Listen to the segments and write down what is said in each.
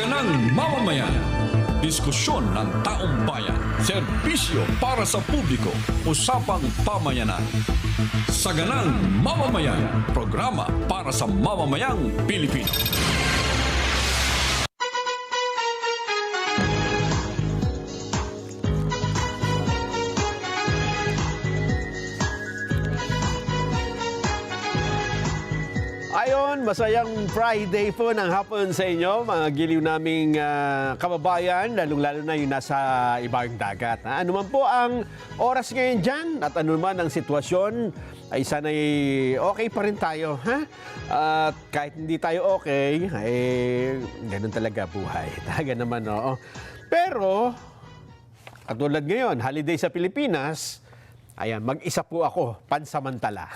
Saganang mamamayan. Diskusyon ng taong bayan. Serbisyo para sa publiko. Usapang pamayanan. Saganang mamamayan. Programa para sa mamamayang Pilipino. Ayon, masayang Friday po ng hapon sa inyo, mga giliw naming kababayan, lalong-lalo na yung nasa ibang dagat. Ano man po ang oras ngayon dyan at ano man ang sitwasyon, ay sana'y okay pa rin tayo. Ha? At kahit hindi tayo okay, ganun talaga buhay. Talaga naman, oo. Pero, katulad ngayon, holiday sa Pilipinas, ayan, mag-isa po ako, pansamantala.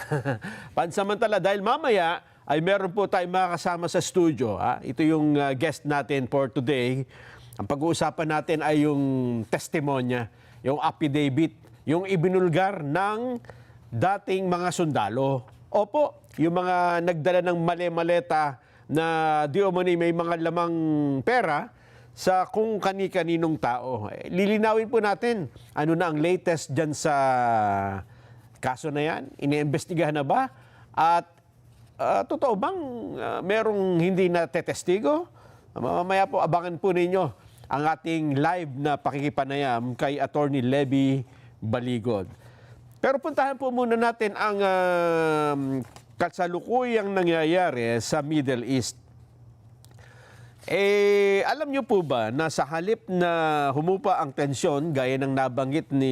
Pansamantala dahil mamaya, ay meron po tayong makakasama sa studio. Ito yung guest natin for today. Ang pag-uusapan natin ay yung testimonya, yung affidavit, yung ibinulgar ng dating mga sundalo. Opo, yung mga nagdala ng mali-maleta na di umani may mga lamang pera sa kung kani-kaninong tao. Lilinawin po natin ano na ang latest dyan sa kaso na yan. Iniimbestigahan na ba? At totoo bang merong hindi na tetestigo? Mamaya po, abangan po ninyo ang ating live na pakikipanayam kay Attorney Levy Baligod. Pero puntahan po muna natin ang kasalukuyang nangyayari sa Middle East. Alam niyo po ba na sa halip na humupa ang tensyon, gaya ng nabanggit ni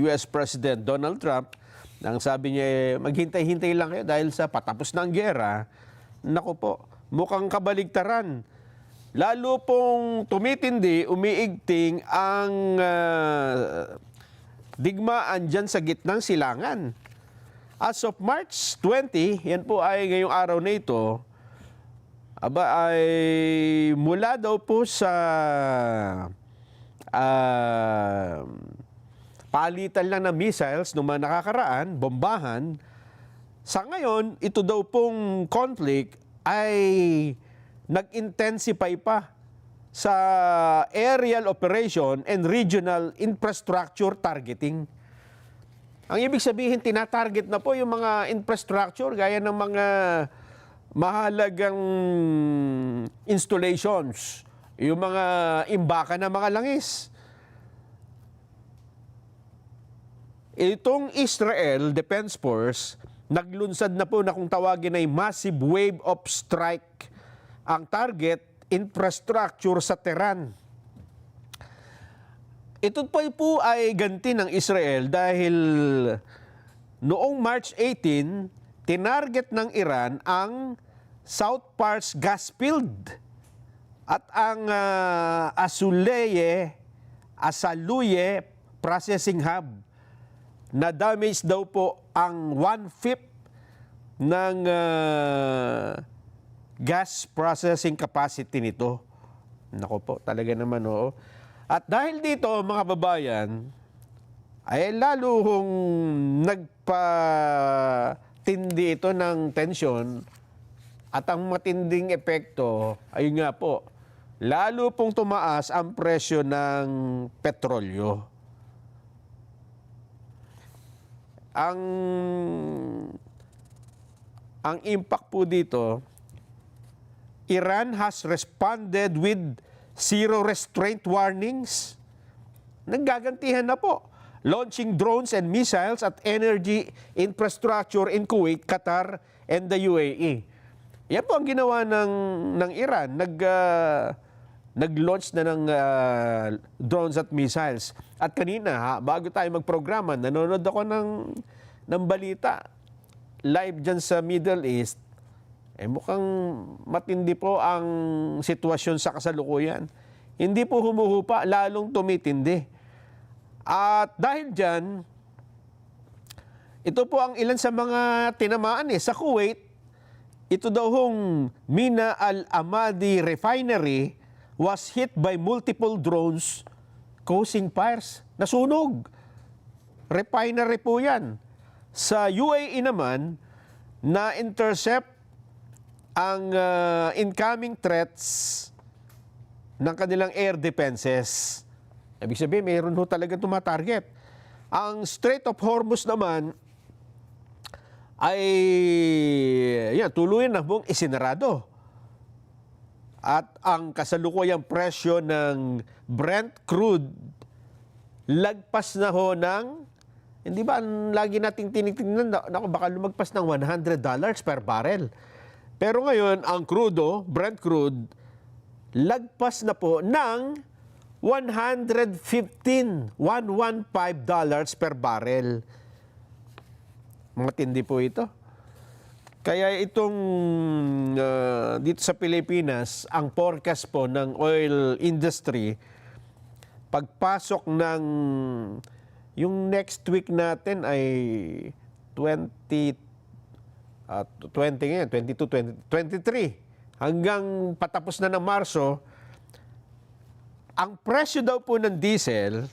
US President Donald Trump, ang sabi niya, maghintay-hintay lang kayo dahil sa patapos na ang giyera, naku po, mukhang kabaligtaran. Lalo pong tumitindi, umiigting ang digmaan dyan sa gitnang silangan. As of March 20, yan po ay ngayong araw na ito, ay mula daw po sa palitan lang ng missiles nung mga nakakaraan, bombahan. Sa ngayon, ito daw pong conflict ay nag-intensify pa sa aerial operation and regional infrastructure targeting. Ang ibig sabihin, tinatarget na po yung mga infrastructure gaya ng mga mahalagang installations, yung mga imbakan ng mga langis. Itong Israel Defense Force, naglunsad na po na kung tawagin ay massive wave of strike ang target infrastructure sa Tehran. Ito po ay ganti ng Israel dahil noong March 18, tinarget ng Iran ang South Pars gas field at ang Asaluye processing hub. Na-damage daw po ang 1/5 ng gas processing capacity nito. Nako po, talaga naman oo. At dahil dito, mga babayan, ay lalo hong nagpatindi ito ng tensyon at ang matinding epekto, ayun nga po, lalo pong tumaas ang presyo ng petrolyo. Ang impact po dito, Iran has responded with zero restraint warnings. Naggagantihan na po. Launching drones and missiles at energy infrastructure in Kuwait, Qatar, and the UAE. Yan po ang ginawa ng Iran. Nag-launch na ng drones at missiles. At kanina, bago tayo magprograma, nanonood ako ng balita live dyan sa Middle East. Mukhang matindi po ang sitwasyon sa kasalukuyan. Hindi po humuhupa, lalong tumitindi. At dahil dyan, ito po ang ilan sa mga tinamaan sa Kuwait. Ito daw hong Mina Al-Amadi Refinery was hit by multiple drones causing fires. Nasunog. Refinery po yan. Sa UAE naman, na-intercept ang incoming threats ng kanilang air defenses. Ibig sabihin, mayroon ho talaga tumatarget. Ang Strait of Hormuz naman ay tuluyan na pong isinarado. At ang kasalukuyang presyo ng Brent crude lagpas na ho ng, hindi ba, ang lagi nating tinitingnan, baka lumagpas ng $100 per barrel. Pero ngayon, ang crudo, Brent crude, lagpas na po ng $115 per barrel. Matindi po ito. Kaya itong dito sa Pilipinas, ang forecast po ng oil industry, pagpasok ng yung next week natin ay 22, 23 hanggang patapos na ng Marso, ang presyo daw po ng diesel,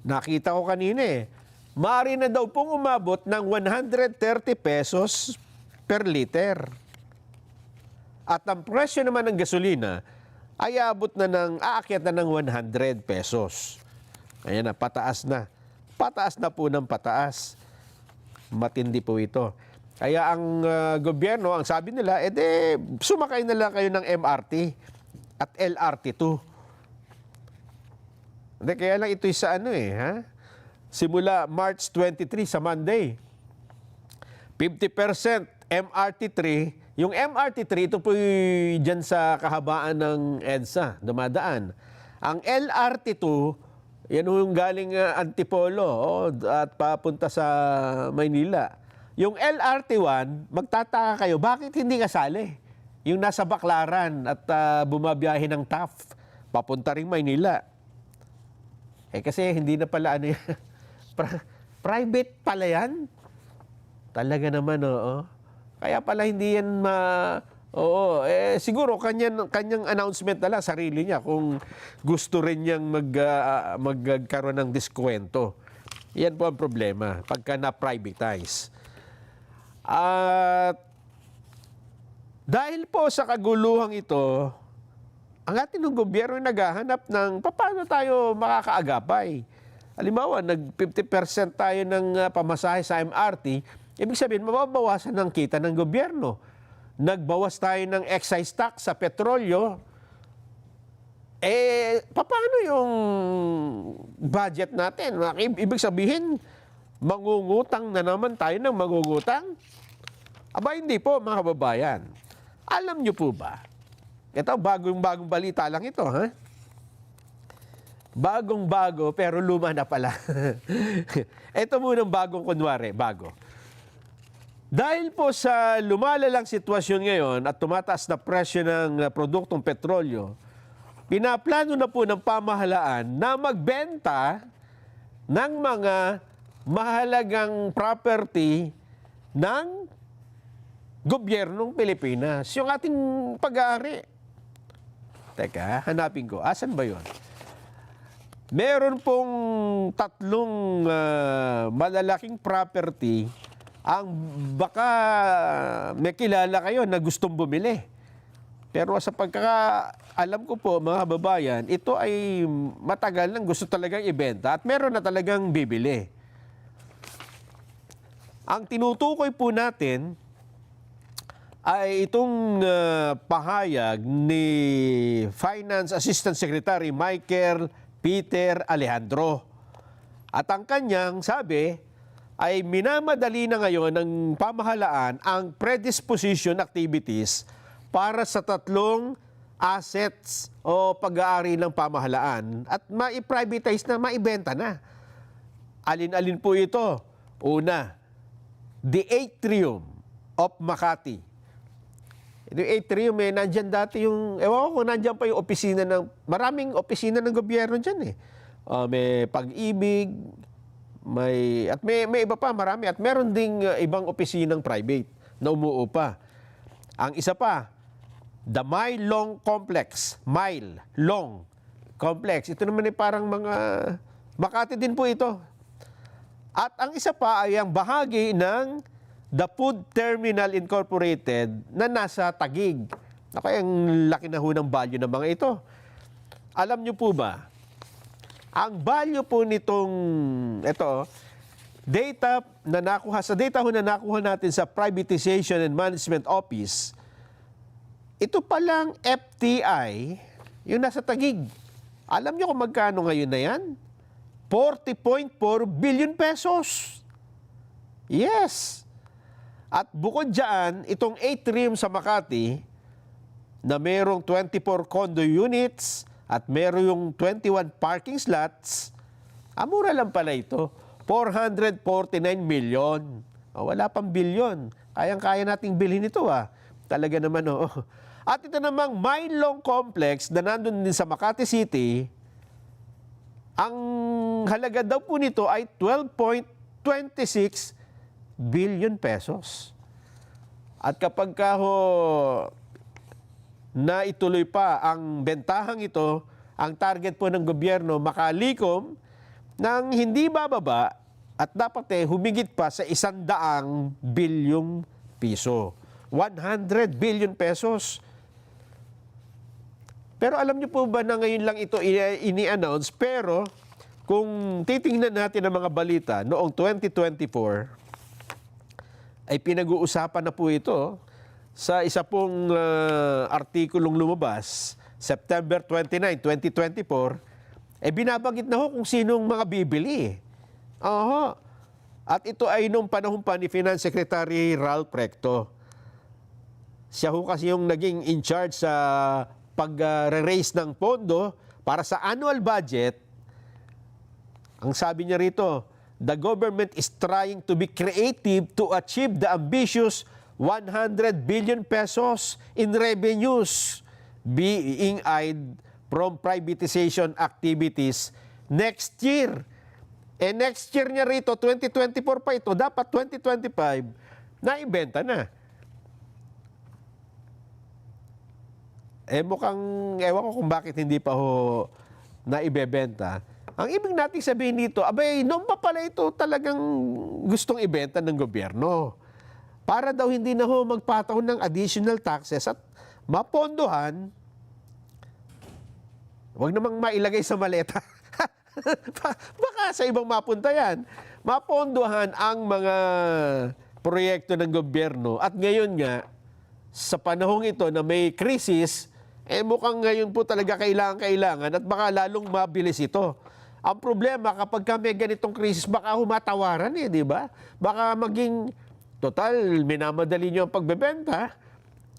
nakita ko kanina maaari na daw pong umabot ng 130 pesos per liter. At ang presyo naman ng gasolina ay aakyat na ng 100 pesos. Ayan na, pataas na. Pataas na po ng pataas. Matindi po ito. Kaya ang gobyerno, ang sabi nila, sumakay na lang kayo ng MRT at LRT2. Hindi, kaya lang ito'y sa simula March 23 sa Monday. 50% MRT3. Yung MRT3, ito po dyan sa kahabaan ng EDSA, dumadaan. Ang LRT2, yan yung galing Antipolo at papunta sa Maynila. Yung LRT1, magtataka kayo, bakit hindi kasali? Yung nasa Baclaran at bumabiyahe ng Taft, papunta rin Maynila. Kasi hindi na pala private pala yan. Talaga naman, oo. Kaya pala hindi yan siguro kanyang announcement na lang, sarili niya, kung gusto rin niyang magkaroon ng diskwento. Yan po ang problema, pagka na-privatize. At dahil po sa kaguluhang ito, ang ating gobyerno ay naghahanap ng paano tayo makakaagapay. Halimbawa, nag-50% tayo ng pamasahe sa MRT, ibig sabihin, mababawasan ng kita ng gobyerno. Nagbawas tayo ng excise tax sa petrolyo, paano yung budget natin? Ibig sabihin, mangungutang na naman tayo ng mangungutang? Aba, hindi po, mga kababayan. Alam nyo po ba? Ito, bagong balita lang ito, ha? Bagong-bago, pero luma na pala. Ito munang bagong kunwari, bago. Dahil po sa lumalalang sitwasyon ngayon at tumataas na presyo ng produktong petrolyo, pinaplano na po ng pamahalaan na magbenta ng mga mahalagang property ng gobyernong Pilipinas. Yung ating pag-aari. Teka, hanapin ko. Asan ba yun? Meron pong 3 malalaking property ang baka may kilala kayo na gustong bumili. Pero sa pagkakaalam ko po, mga babayan, ito ay matagal nang gusto talagang ibenta at meron na talagang bibili. Ang tinutukoy po natin ay itong pahayag ni Finance Assistant Secretary Michael Peter Alejandro. At ang kanyang sabi ay minamadali na ngayon ng pamahalaan ang predisposition activities para sa 3 assets o pag-aari ng pamahalaan at mai-privatize na, maibenta na. Alin-alin po ito? Una, the Atrium of Makati. Yung atrium, nandyan dati yung, ewan ko kung nandyan pa yung opisina maraming opisina ng gobyerno dyan may Pag-ibig, may iba pa, marami. At meron ding ibang opisinang private na umuupa. Ang isa pa, the Mile Long Complex. Mile Long Complex. Ito naman parang mga, Makati din po ito. At ang isa pa ay ang bahagi ng The Food Terminal Incorporated na nasa Taguig. Kaya ang laki na ho ng value ng mga ito. Alam nyo po ba, ang value po nitong, ito, data na nakuha, sa data ho na nakuha natin sa Privatization and Management Office, ito palang FTI, yung nasa Taguig. Alam nyo kung magkano ngayon na yan? 40.4 billion pesos. Yes. At bukod dyan, itong atrium sa Makati, na merong 24 condo units at meron yung 21 parking slots, mura lang pala ito. 449 million. Wala pang bilyon. Kayang-kaya nating bilhin ito Talaga naman At ito namang Minelong Complex na nandun din sa Makati City, ang halaga daw po nito ay 12.26 billion pesos. At kapag na ituloy pa ang bentahang ito, ang target po ng gobyerno makalikom ng hindi bababa at dapat humigit pa sa 100 bilyong piso. 100 billion pesos. Pero alam niyo po ba na ngayon lang ito ini-announce? Pero kung titingnan natin ang mga balita, noong 2024, ay pinag-uusapan na po ito sa isa pong artikulong lumabas, September 29, 2024, binabanggit na kung sinong mga bibili. At ito ay nung panahon pa ni Finance Secretary Ralph Recto. Siya kasi yung naging in charge sa pag-raise ng pondo para sa annual budget. Ang sabi niya rito, the government is trying to be creative to achieve the ambitious 100 billion pesos in revenues being eyed from privatization activities next year. Next year niya rito, 2024 pa ito, dapat 2025, naibenta na. Mukhang, ewan ko kung bakit hindi pa naibebenta. Ang ibig nating sabihin dito, noon pa pala ito talagang gustong ibenta ng gobyerno. Para daw hindi na magpataon ng additional taxes at mapondohan, huwag namang mailagay sa maleta. Baka sa ibang mapunta yan. Mapondohan ang mga proyekto ng gobyerno. At ngayon nga, sa panahong ito na may krisis, mukhang ngayon po talaga kailangan at baka lalong mabilis ito. Ang problema, kapag may ganitong krisis, baka humatawaran di ba? Baka maging, total, minamadali nyo ang pagbebenta,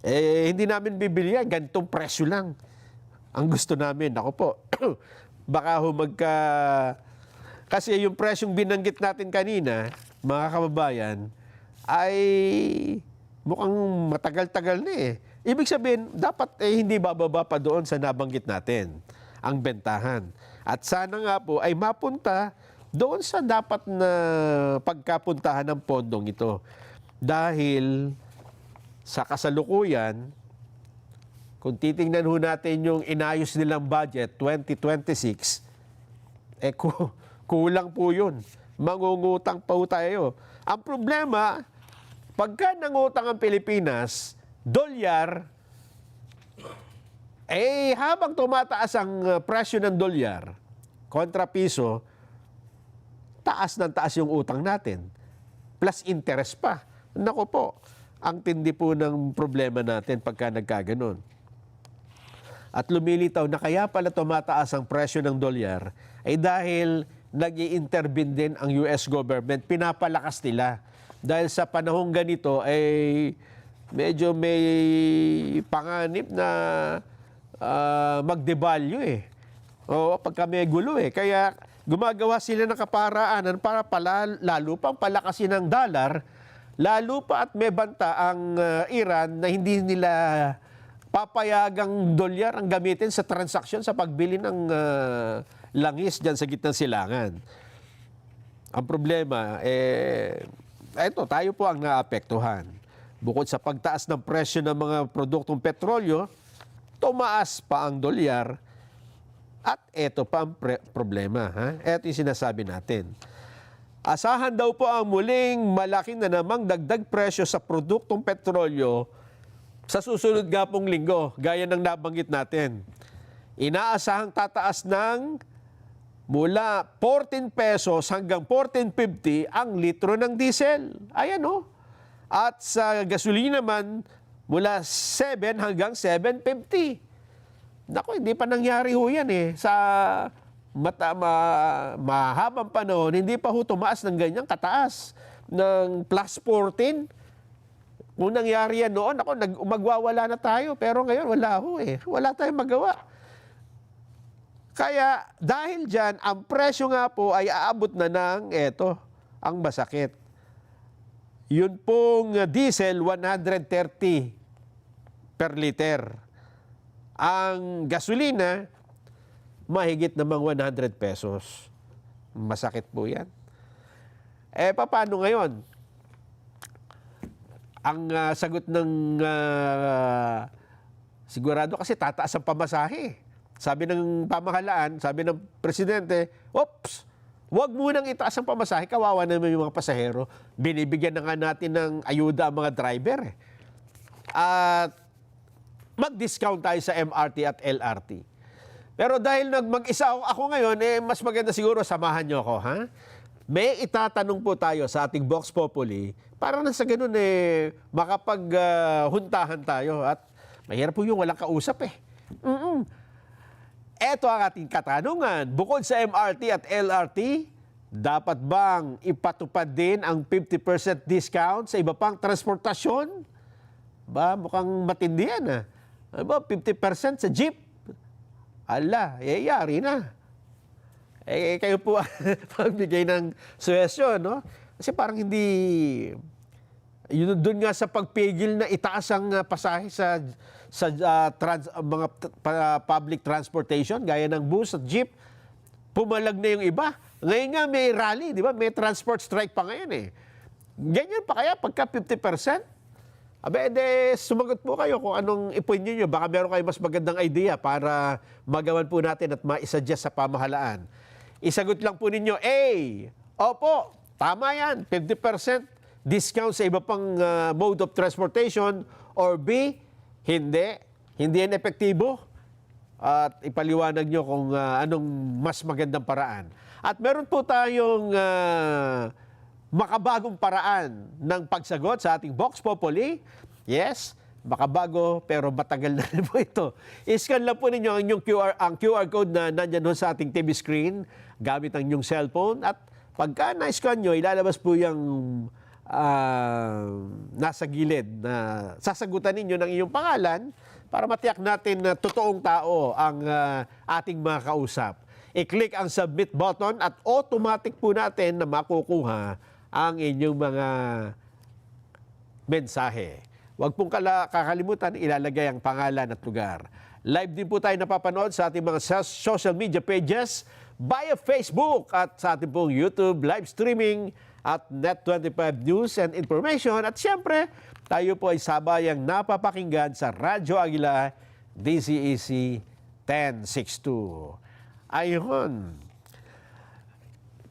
hindi namin bibili yan, ganitong presyo lang. Ang gusto namin, ako po, baka kasi yung presyong binanggit natin kanina, mga kababayan, ay mukhang matagal-tagal na Ibig sabihin, dapat hindi bababa pa doon sa nabanggit natin, ang bentahan. At sana nga po ay mapunta doon sa dapat na pagkapuntahan ng pondong ito. Dahil sa kasalukuyan, kung titingnan natin yung inayos nilang budget 2026, kulang po yun. Mangungutang pa tayo. Ang problema, pagka nangutang ang Pilipinas, dolyar, habang tumataas ang presyo ng dolyar kontra piso, taas ng taas yung utang natin. Plus interest pa. Naku po, ang tindi po ng problema natin pagka nagkaganon. At lumilitaw na kaya pala tumataas ang presyo ng dolyar ay dahil nag-i-intervene din ang US government. Pinapalakas nila. Dahil sa panahong ganito medyo may panganib na mag-devalue pagka may gulo Kaya gumagawa sila ng kaparaanan para lalo pang palakasin ng dollar, lalo pa at may banta ang Iran na hindi nila papayagang dolyar ang gamitin sa transaksyon sa pagbili ng langis dyan sa gitnang silangan. Ang problema, tayo po ang naapektuhan. Bukod sa pagtaas ng presyo ng mga produktong petrolyo, tumaas pa ang dolyar at eto pa ang problema. Eto yung sinasabi natin. Asahan daw po ang muling malaki na namang dagdag presyo sa produktong petrolyo sa susunod nga pong linggo, gaya ng nabanggit natin, inaasahang tataas ng mula 14 pesos hanggang 14.50 ang litro ng diesel. Ayan o. At sa gasolina naman, mula 7 hanggang 7.50. Naku, hindi pa nangyari ho yan eh. Sa mahabang panahon, hindi pa ho tumaas ng ganyang kataas ng plus 14. Kung nangyari yan noon, ako, magwawala na tayo. Pero ngayon, wala ho eh. Wala tayong magawa. Kaya dahil dyan, ang presyo nga po ay aabot na ng eto, ang masakit. Yun pong diesel, 130 per liter. Ang gasolina, mahigit namang 100 pesos. Masakit po yan. Eh, paano ngayon? Ang sagot ng sigurado kasi tataas ang pamasahe. Sabi ng pamahalaan, sabi ng presidente, oops, wag munang itaas ang pamasahe, kawawa naman yung mga pasahero. Binibigyan na nga natin ng ayuda ang mga driver. At mag-discount tayo sa MRT at LRT. Pero dahil mag-isa ako ngayon, mas maganda siguro samahan nyo ako, ha? May itatanong po tayo sa ating Vox Populi para na sa ganun makapaghuntahan tayo at mahirap po yung walang kausap eh. Eto ang ating katanungan. Bukod sa MRT at LRT, dapat bang ipatupad din ang 50% discount sa iba pang transportasyon? Ba, mukhang matindi yan. Ba, 50% sa jeep? Ala, yari na. Kayo po pagbigay ng suwesyon, no? Kasi parang hindi... Yun doon nga sa pagpigil na itaas ang pasahe sa mga public transportation, gaya ng bus at jeep, pumalag na yung iba. Ngayon nga may rally, di ba? May transport strike pa ngayon eh. Ganyan pa kaya pagka 50%? Sumagot po kayo kung anong ipon nyo. Baka meron kayo mas magandang idea para magawan po natin at ma-suggest sa pamahalaan. Isagot lang po ninyo, A, opo, tama yan, 50% discount sa iba pang mode of transportation, or B, hindi yan epektibo. At ipaliwanag nyo kung anong mas magandang paraan. At meron po tayong makabagong paraan ng pagsagot sa ating Vox Populi. Yes, makabago pero matagal na rin po ito. I-scan lang po ninyo ang QR code na nandyan sa ating TV screen gamit ang inyong cellphone. At pagka na-scan nyo, ilalabas po yung nasa gilid na sasagutan ninyo ng iyong pangalan para matiyak natin na totoong tao ang ating mga kausap. I-click ang submit button at automatic po natin na makukuha ang inyong mga mensahe. Huwag pong kakalimutan, ilalagay ang pangalan at lugar. Live din po tayo napapanood sa ating mga social media pages via Facebook at sa ating pong YouTube live streaming at Net25 News and Information. At siyempre, tayo po ay sabayang napapakinggan sa Radyo Aguila, DZEC 1062. Ayun.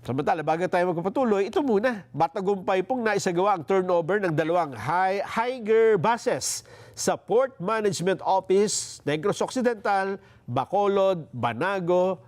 Samantala, bago tayo magpapatuloy, ito muna. Matagumpay pong naisagawa ang turnover ng dalawang Higer buses sa Port Management Office, Negros Occidental, Bacolod, Banago,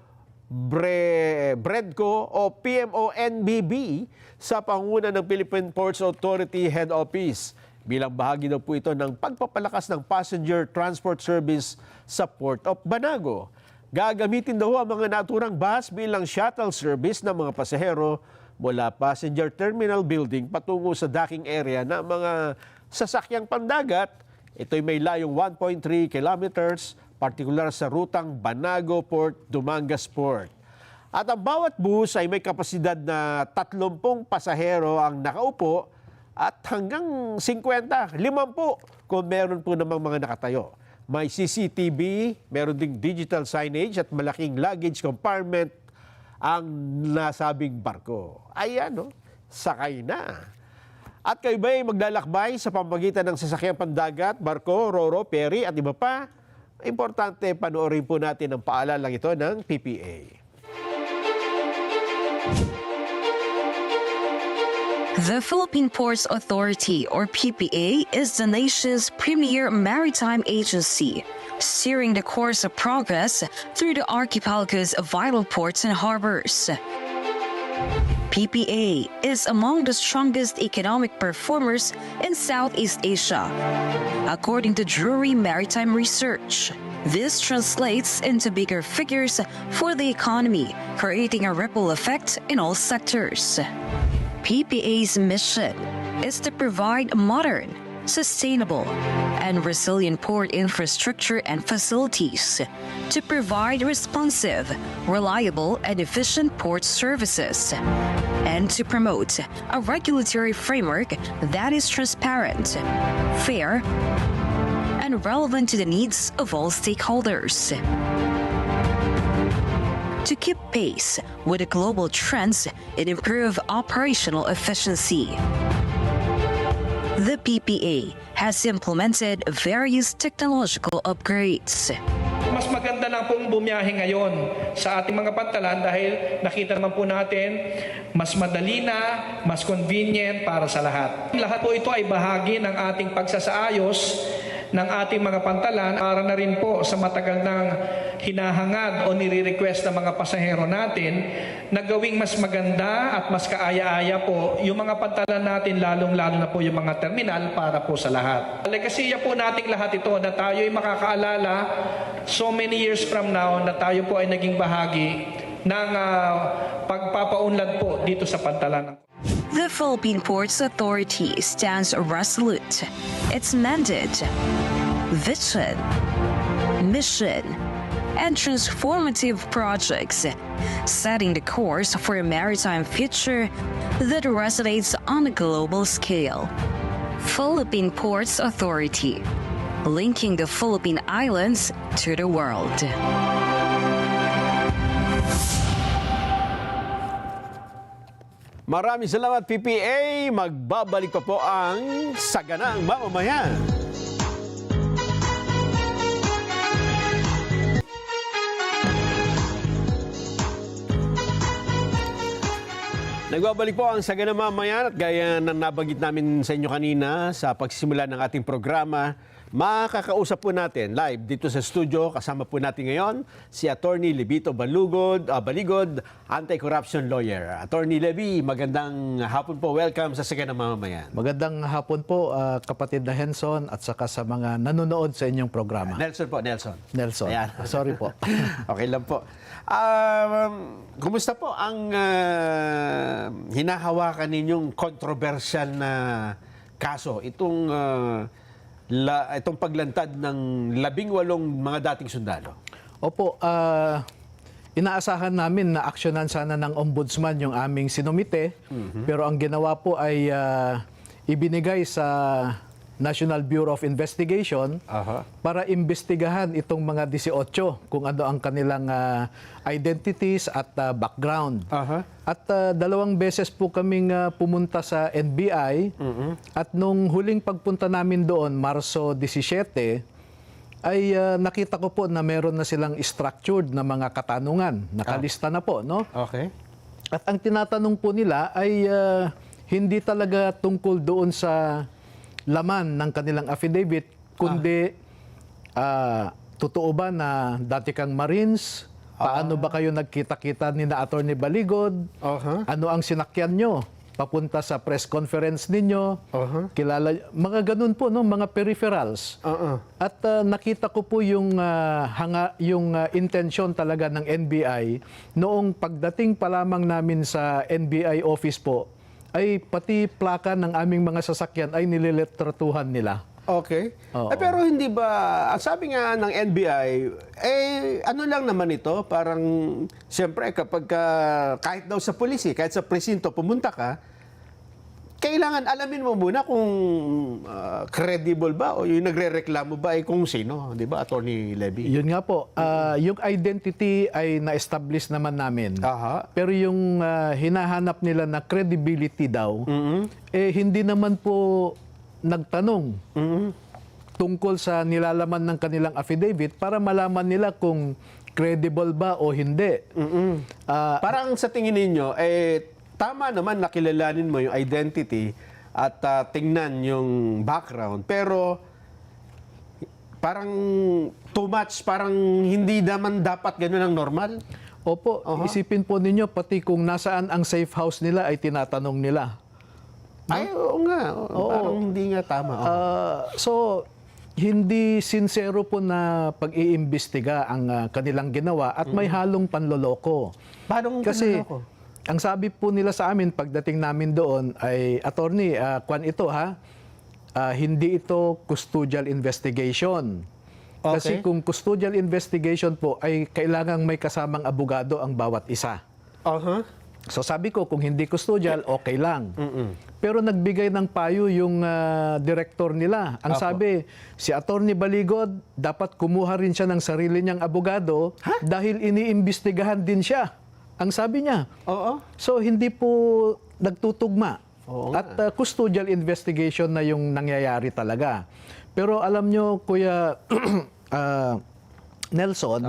Bredco o PMO-NBB sa panguna ng Philippine Ports Authority Head Office. Bilang bahagi daw po ito ng pagpapalakas ng passenger transport service sa Port of Banago. Gagamitin daw ang mga naturang bus bilang shuttle service ng mga pasahero mula passenger terminal building patungo sa docking area ng mga sasakyang pandagat. Ito'y may layong 1.3 kilometers, partikular sa rutang Banago Port, Dumangas Port. At ang bawat bus ay may kapasidad na 30 pasahero ang nakaupo at hanggang 50, 50 kung meron po namang mga nakatayo. May CCTV, meron ding digital signage at malaking luggage compartment ang nasabing barko. Ayan, no? Sakay na. At kayo ba'y maglalakbay sa pamamagitan ng sasakyang pandagat, barko, roro, ferry at iba pa? Importante, panoorin po natin ang paalalang ito ng PPA. The Philippine Ports Authority, or PPA, is the nation's premier maritime agency, steering the course of progress through the archipelago's vital ports and harbors. PPA is among the strongest economic performers in Southeast Asia, according to Drewry Maritime Research. This translates into bigger figures for the economy, creating a ripple effect in all sectors. PPA's mission is to provide modern, sustainable, and resilient port infrastructure and facilities to provide responsive, reliable, and efficient port services, and to promote a regulatory framework that is transparent, fair, and relevant to the needs of all stakeholders. To keep pace with the global trends and improve operational efficiency, the PPA has implemented various technological upgrades. Mas maganda lang pong bumiyahe ngayon sa ating mga pantalan dahil nakita naman po natin mas madali na, mas convenient para sa lahat. Lahat po ito ay bahagi ng ating pagsasaayos ng ating mga pantalan para na rin po sa matagal ng hinahangad o nire-request ng mga pasahero natin na gawing mas maganda at mas kaaya-aya po yung mga pantalan natin, lalong-lalo na po yung mga terminal para po sa lahat. Legasiya po nating lahat ito na tayo ay makakaalala so many years from now na tayo po ay naging bahagi ng pagpapaunlad po dito sa pantalan. The Philippine Ports Authority stands resolute. Its mandate, vision, mission, and transformative projects, setting the course for a maritime future that resonates on a global scale. Philippine Ports Authority, linking the Philippine Islands to the world. Maraming salamat, PPA. Magbabalik pa po ang Saganang Mamamayan. Nagbabalik po ang Saganang Mamamayan at gaya ng nabanggit namin sa inyo kanina sa pagsisimula ng ating programa, makakausap po natin live dito sa studio. Kasama po natin ngayon si Attorney Levito Baligod, anti-corruption lawyer. Attorney Levy, magandang hapon po. Welcome sa Saganang Mamamayan. Magandang hapon po, kapatid na Henson at saka sa mga nanonood sa inyong programa. Nelson po, Nelson. Nelson. Ayan. Sorry po. Okay lang po. Kumusta po ang hinahawakan ninyong kontrobersyal na kaso? Itong paglantad ng 18 mga dating sundalo. Opo, inaasahan namin na aksyonan sana ng ombudsman yung aming sinumite, pero ang ginawa po ay ibinigay sa National Bureau of Investigation para imbestigahan itong mga 18 kung ano ang kanilang identities at background. At 2 beses po kaming pumunta sa NBI at nung huling pagpunta namin doon, Marso 17, ay nakita ko po na meron na silang structured na mga katanungan. Nakalista na po, no? Okay. At ang tinatanong po nila ay hindi talaga tungkol doon sa laman ng kanilang affidavit, kundi totoo ba na dati kang Marines? Paano ba kayo nagkita-kita ni na Attorney Baligod? Ano ang sinakyan nyo? Papunta sa press conference ninyo? Kilala, mga ganun po, no? Mga peripherals. At nakita ko po yung intention talaga ng NBI noong pagdating pa lamang namin sa NBI office po, ay pati plaka ng aming mga sasakyan ay nililetratuhan nila. Okay. Oo. Pero hindi ba, ang sabi nga ng NBI, ano lang naman ito, parang, siyempre, kapag kahit daw sa pulis, kahit sa presinto, pumunta ka, kailangan alamin mo muna kung credible ba o yung nagre-reklamo ba ay kung sino, di ba, Attorney Levy? Yun nga po, yung identity ay na-establish naman namin. Pero yung hinahanap nila na credibility daw, hindi naman po nagtanong tungkol sa nilalaman ng kanilang affidavit para malaman nila kung credible ba o hindi. Parang sa tingin ninyo, tama naman na kilalanin mo yung identity at tingnan yung background. Pero parang too much, parang hindi naman dapat ganun ang normal. Opo, isipin po ninyo, pati kung nasaan ang safe house nila ay tinatanong nila. Ay, oo nga. Parang hindi nga tama. So, hindi sincero po na pag-iimbestiga ang kanilang ginawa at may halong panloloko. Paano Kasi panloloko? ang sabi po nila sa amin pagdating namin doon ay, attorney, kwan ito ha, hindi ito custodial investigation. Kasi Okay. kung custodial investigation po ay kailangang may kasamang abogado ang bawat isa. So sabi ko, kung hindi custodial, okay lang. Pero nagbigay ng payo yung director nila. Ang sabi, si Attorney Baligod, dapat kumuha rin siya ng sarili niyang abogado dahil iniimbestigahan din siya. Ang sabi niya. Oo. So hindi po nagtutugma. At custodial investigation na yung nangyayari talaga. Pero alam nyo, Kuya Nelson,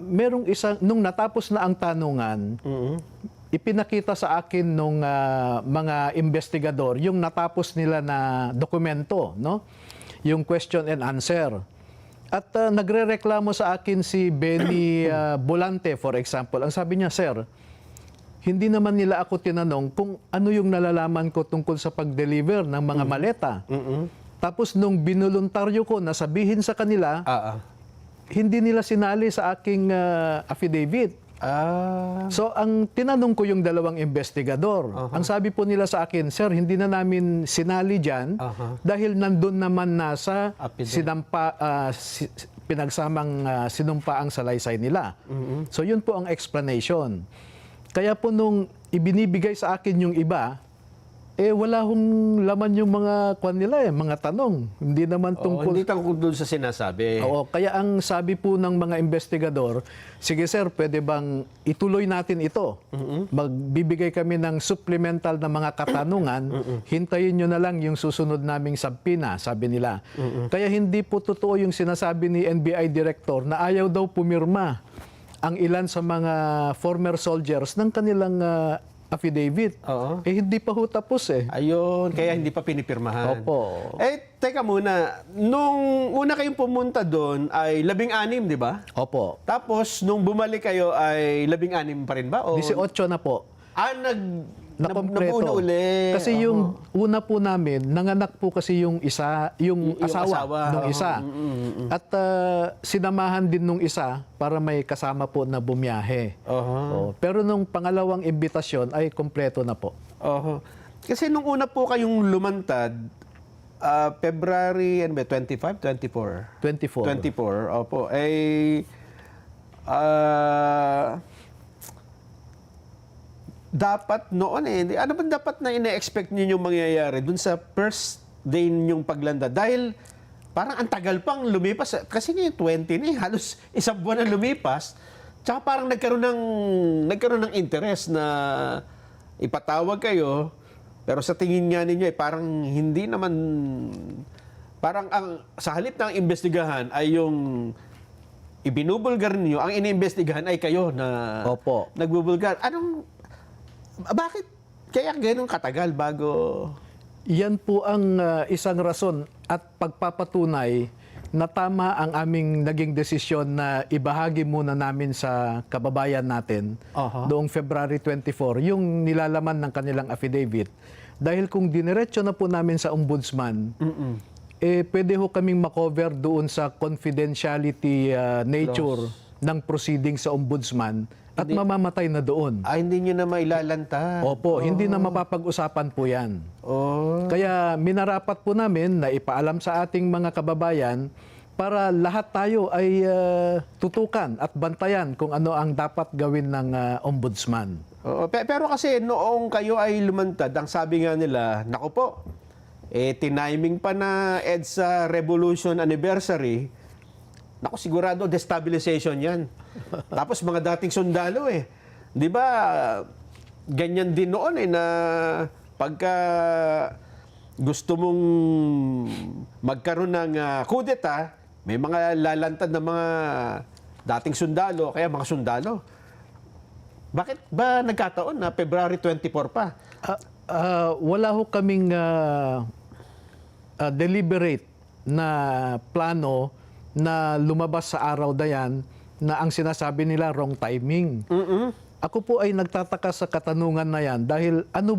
merong isang, nung natapos na ang tanungan, ipinakita sa akin nung mga investigador yung natapos nila na dokumento, no? Yung question and answer. At nagrereklamo sa akin si Benny Bolante, for example. Ang sabi niya, sir, hindi naman nila ako tinanong kung ano yung nalalaman ko tungkol sa pag-deliver ng mga maleta. Tapos nung binuluntaryo ko na sabihin sa kanila, hindi nila sinali sa aking affidavit. So, ang tinanong ko yung dalawang investigador. Ang sabi po nila sa akin, sir, hindi na namin sinali dyan dahil nandun naman nasa pinagsamang sinumpa ang salaysay nila. So, yun po ang explanation. Kaya po nung ibinibigay sa akin yung iba, wala hong laman yung mga kwan nila mga tanong. Hindi naman tungkol... Hindi tungkol doon sa sinasabi. Oo, kaya ang sabi po ng mga investigador, sige sir, pwede bang ituloy natin ito? Magbibigay kami ng supplemental na mga katanungan, hintayin nyo na lang yung susunod naming sabpina, sabi nila. Kaya hindi po totoo yung sinasabi ni NBI Director na ayaw daw pumirma ang ilan sa mga former soldiers ng kanilang affidavit. Hindi pa ho tapos Ayun, kaya hindi pa pinipirmahan. Opo. Teka muna, nung una kayong pumunta doon ay 16, di ba? Opo. Tapos, nung bumalik kayo ay 16 pa rin ba? O, 18 na po. nabuo na uli. Kasi yung una po namin, nanganak po kasi yung isa, yung asawa nung isa. At sinamahan din nung isa para may kasama po na bumiyahe. Pero nung pangalawang imbitasyon ay kompleto na po. Kasi nung una po kayong lumantad, February 25, 24? 24. 24, opo. Dapat noon ano ba dapat na ina-expect niyo yung mangyayari dun sa first day ninyong paglanda? Dahil parang ang tagal pang lumipas. Kasi ngayon 20 na halos isang buwan na lumipas. Tsaka parang nagkaroon ng interest na ipatawag kayo. Pero sa tingin nga ninyo, parang hindi naman, parang sa halip ng imbestigahan ay yung ibinubulgar niyo, ang iniimbestigahan ay kayo na Opo. nagbubulgar. Bakit kaya ganun katagal bago... Yan po ang isang rason at pagpapatunay na tama ang aming naging desisyon na ibahagi muna namin sa kababayan natin noong February 24 yung nilalaman ng kanilang affidavit. Dahil kung diniretso na po namin sa ombudsman, pwede ho kaming makover doon sa confidentiality nature ng proceeding sa ombudsman at mamamatay na doon. Hindi nyo na mailalanta. Opo, hindi na mapapag-usapan po yan. Kaya minarapat po namin na ipaalam sa ating mga kababayan para lahat tayo ay tutukan at bantayan kung ano ang dapat gawin ng ombudsman. Pero kasi noong kayo ay lumantad, ang sabi nga nila, naku po, tiniming pa na EDSA Revolution Anniversary. Naku, sigurado destabilization yan. Tapos mga dating sundalo Di ba, ganyan din noon na pagka gusto mong magkaroon ng kudeta, may mga lalantad na mga dating sundalo, kaya mga sundalo. Bakit ba nagkataon na February 24 pa? Wala ho kaming deliberate na plano na lumabas sa araw na yan na ang sinasabi nila wrong timing. Ako po ay nagtataka sa katanungan na yan dahil ano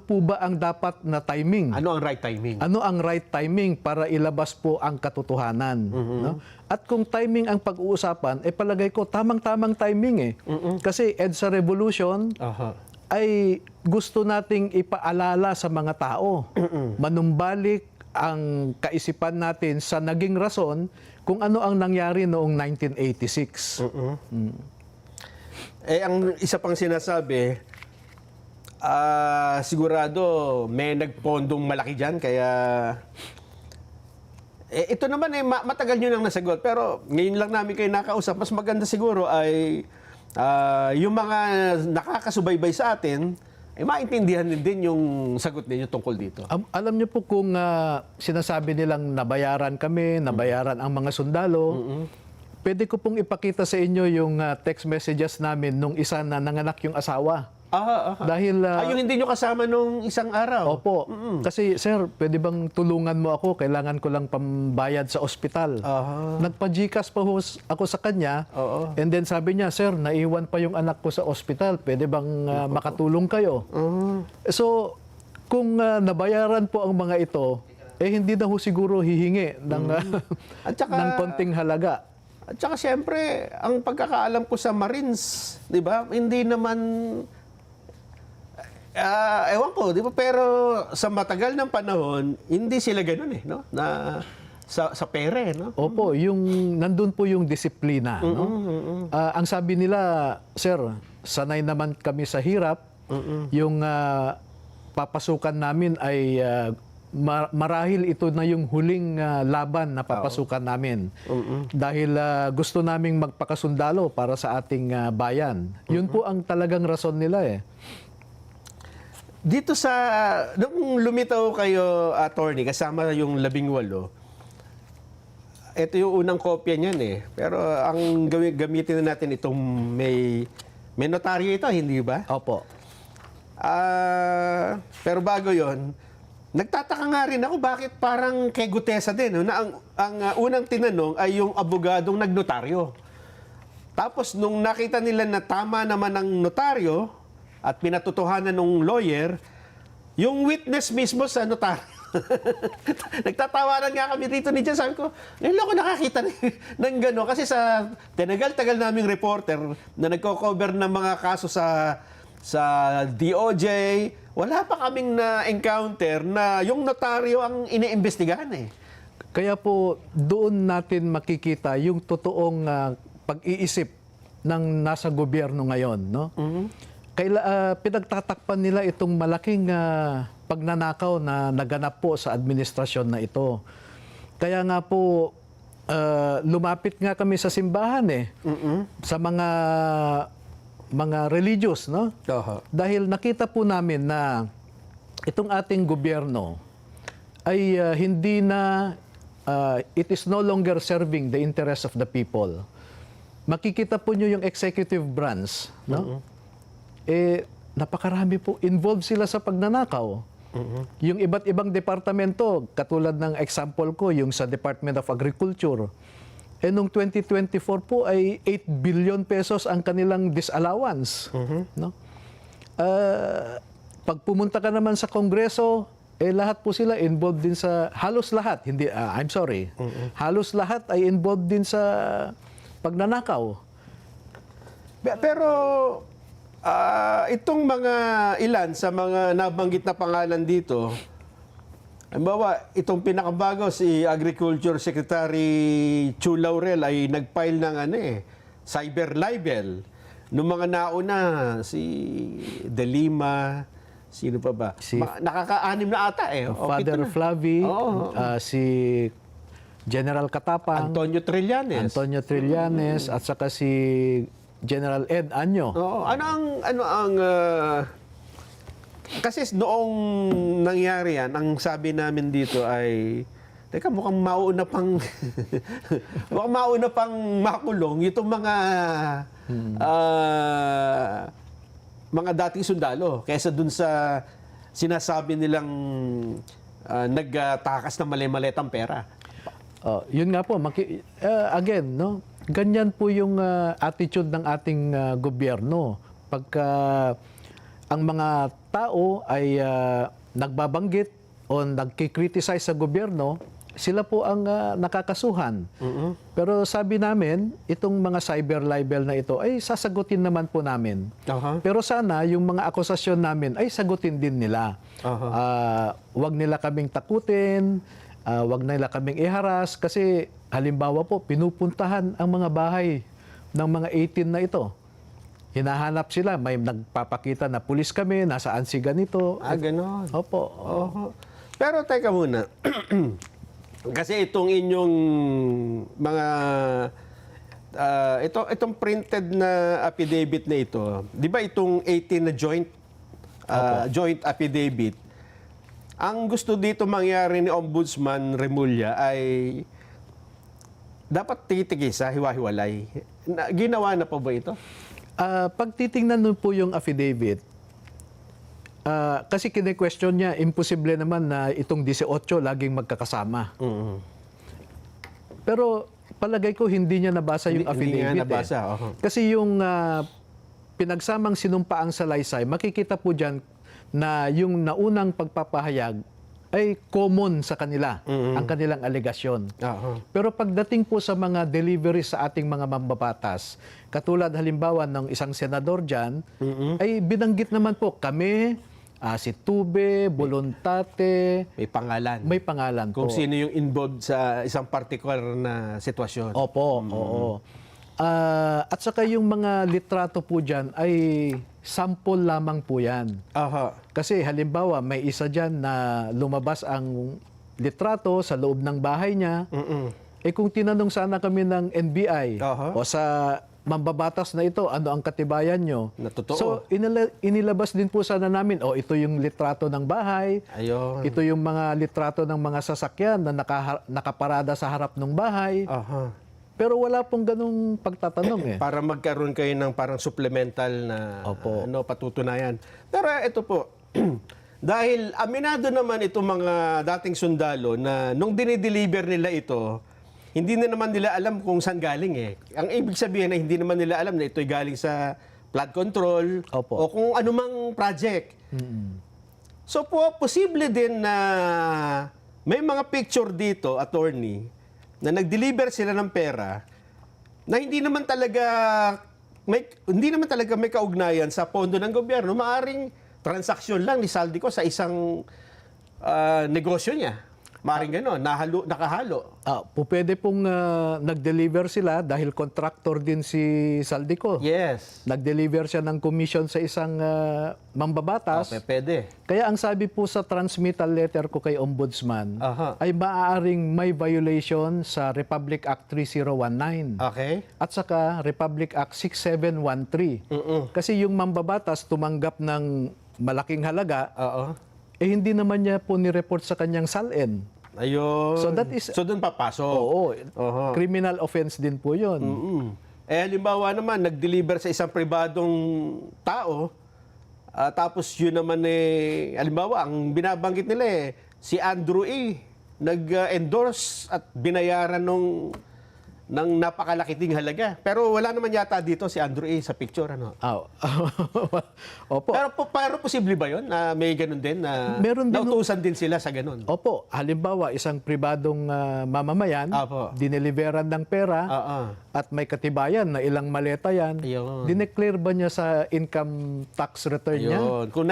po ba ang dapat na timing? Ano ang right timing? Ano ang right timing para ilabas po ang katotohanan? No? At kung timing ang pag-uusapan, palagay ko tamang-tamang timing Kasi EDSA Revolution ay gusto nating ipaalala sa mga tao. Manumbalik ang kaisipan natin sa naging rason kung ano ang nangyari noong 1986. Ang isa pang sinasabi, sigurado may nagpondong malaki dyan, kaya ito naman matagal nyo nang nasagot, pero ngayon lang namin kayo nakausap. Mas maganda siguro ay yung mga nakakasubaybay sa atin, maintindihan din yung sagot ninyo tungkol dito. Alam niyo po kung sinasabi nilang nabayaran kami, nabayaran ang mga sundalo, pwede ko pong ipakita sa inyo yung text messages namin nung isa na nanganak yung asawa. Dahil yung hindi nyo kasama nung isang araw. Opo. Kasi sir, pwede bang tulungan mo ako? Kailangan ko lang pambayad sa ospital. Nagpa-GCash pa ako sa kanya. And then sabi niya, sir, naiwan pa yung anak ko sa ospital. Pwede bang makatulong kayo? So, kung nabayaran po ang mga ito, hindi na ho siguro hihingi ng, ng konting halaga. At saka siyempre, ang pagkakaalam ko sa Marines, di ba, hindi naman, ewan ko, di ba, pero sa matagal ng panahon, hindi sila ganun no? Na sa pere, no? Opo, yung nandun po yung disiplina, no? Ang sabi nila, sir, sanay naman kami sa hirap. Yung papasukan namin ay marahil ito na yung huling laban na papasukan namin. Dahil gusto naming magpakasundalo para sa ating bayan. Yun po ang talagang rason nila Dito sa, nung lumitaw kayo, attorney, kasama yung 18, ito yung unang kopya niyan Pero ang gamitin na natin itong may notaryo ito, hindi ba? Opo. Pero bago yon, nagtataka nga rin ako bakit parang kay Gutesa din, na ang unang tinanong ay yung abogadong nagnotaryo. Tapos nung nakita nila na tama naman ang notaryo at pinatotohanan ng lawyer, yung witness mismo sa notaryo. Nagtatawanan nga kami dito ni Jan. Sabi ko, ngayon ako nakakita ng gano'n. Kasi sa tinagal-tagal naming reporter na nagko-cover ng mga kaso sa DOJ, wala pa kaming na-encounter na yung notaryo ang iniimbestigahan Kaya po, doon natin makikita yung totoong pag-iisip ng nasa gobyerno ngayon, no? Pinagtatakpan nila itong malaking pagnanakaw na naganap po sa administrasyon na ito. Kaya nga po, lumapit nga kami sa simbahan sa mga religious, no? Dahil nakita po namin na itong ating gobyerno ay hindi na, it is no longer serving the interest of the people. Makikita po nyo yung executive branch, no? Napakarami po, involved sila sa pagnanakaw. Yung iba't ibang departamento, katulad ng example ko, yung sa Department of Agriculture, noong 2024 po ay 8 billion pesos ang kanilang disallowance. No? Pag pumunta ka naman sa Kongreso, lahat po sila involved din sa, halos lahat, hindi, halos lahat ay involved din sa pagnanakaw. Pero itong mga ilan sa mga nabanggit na pangalan dito, halimbawa, itong pinakabago, si Agriculture Secretary Chu Laurel ay nag-file ng cyber libel. Noong mga nauna, si De Lima, sino pa ba? Nakaka-anim na ata Father Flavi, si General Katapang, Antonio Trillanes, at saka si General Ed Anyo. Ano ang kasi noong nangyari yan, ang sabi namin dito ay, teka, mukhang mauna pang makulong itong mga mga dating sundalo kaysa dun sa sinasabi nilang nagtakas ng mali-maletang pera. Yun nga po, again, no? Ganyan po yung attitude ng ating gobyerno. Pagka ang mga tao ay nagbabanggit o nagkikriticize sa gobyerno, sila po ang nakakasuhan. Pero sabi namin, itong mga cyber libel na ito ay sasagutin naman po namin. Pero sana yung mga akusasyon namin ay sagutin din nila. Huwag nila kaming takutin, huwag nila kaming iharas kasi halimbawa po, pinupuntahan ang mga bahay ng mga 18 na ito. Hinahanap sila, may nagpapakita na pulis kami, nasaan si ganito. Ganon. Opo. Pero teka muna. Kasi itong inyong mga itong printed na affidavit na ito, 'di ba itong 18 na joint affidavit, ang gusto dito mangyari ni Ombudsman Remulla ay dapat titigisa, hiwa-hiwalay. Ginawa na po ba ito? Pag titingnan nun po yung affidavit, kasi kine-question niya, imposible naman na itong 18 laging magkakasama. Pero palagay ko hindi niya nabasa yung affidavit. Hindi nga nabasa. Kasi yung pinagsamang sinumpaang salaysay, makikita po dyan na yung naunang pagpapahayag ay common sa kanila, ang kanilang alegasyon. Pero pagdating po sa mga delivery sa ating mga mambabatas, katulad halimbawa ng isang senador dyan, ay binanggit naman po kami, si Tube, Voluntate. May pangalan. May pangalan Kung po. sino yung involved sa isang particular na sitwasyon. Opo, oo. At saka yung mga litrato po dyan ay sample lamang po yan. Kasi halimbawa may isa dyan na lumabas ang litrato sa loob ng bahay niya. Kung tinanong sana kami ng NBI o sa mambabatas na ito, ano ang katibayan nyo? Na totoo. So, inilabas din po sana namin, ito yung litrato ng bahay, Ayun. ito yung mga litrato ng mga sasakyan na nakaparada sa harap ng bahay. Pero wala pong ganung pagtatanong eh. Para magkaroon kayo ng parang supplemental na patutunayan. Pero ito po, dahil aminado naman itong mga dating sundalo na nung dinideliver nila ito, hindi na naman nila alam kung saan galing eh. Ang ibig sabihin na hindi naman nila alam na ito'y galing sa flood control o kung anumang project. So po, posible din na may mga picture dito, attorney, na nag-deliver sila ng pera na hindi naman talaga may kaugnayan sa pondo ng gobyerno. Maaring transaksyon lang ni Saldico sa isang negosyo niya. Maaring gano'n, nakahalo. Pwede pong nag-deliver sila dahil contractor din si Saldico. Yes. Nag-deliver siya ng commission sa isang mambabatas. Pwede. Kaya ang sabi po sa transmittal letter ko kay Ombudsman ay maaaring may violation sa Republic Act 3019. Okay. At saka Republic Act 6713. Kasi yung mambabatas tumanggap ng malaking halaga, hindi naman niya po ni-report sa kanyang SALN. Ayun. So that is... So doon papasok. Oo. Criminal offense din po yun. Halimbawa naman, nag-deliver sa isang pribadong tao, tapos yun naman halimbawa, ang binabanggit nila si Andrew A. Nag-endorse at binayaran ng napakalakiting halaga. Pero wala naman yata dito si Andrew A. sa picture. Opo. Pero posible ba yun na may ganun din? Na Meron din nautusan din sila sa ganun? Opo. Halimbawa, isang pribadong mamamayan, dineliveran ng pera at may katibayan na ilang maleta yan. Dineclare ba niya sa income tax return niya? Kung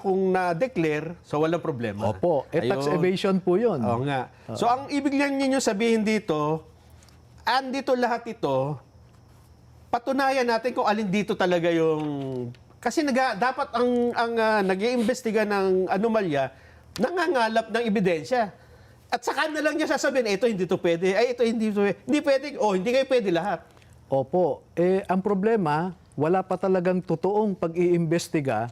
kung na-declare, so walang problema. Opo. Tax evasion po yun. Oo nga. So ang ibig lang ninyo sabihin dito, andito lahat ito, patunayan natin kung alin dito talaga yung... Kasi dapat ang nag-iimbestiga ng anomalya, nangangalap ng ebidensya. At saka na lang niya sasabihin, ito hindi to pwede, ito hindi to pwede. Hindi pwede, hindi kayo pwede lahat. Opo. Ang problema, wala pa talagang totoong pag-iimbestiga,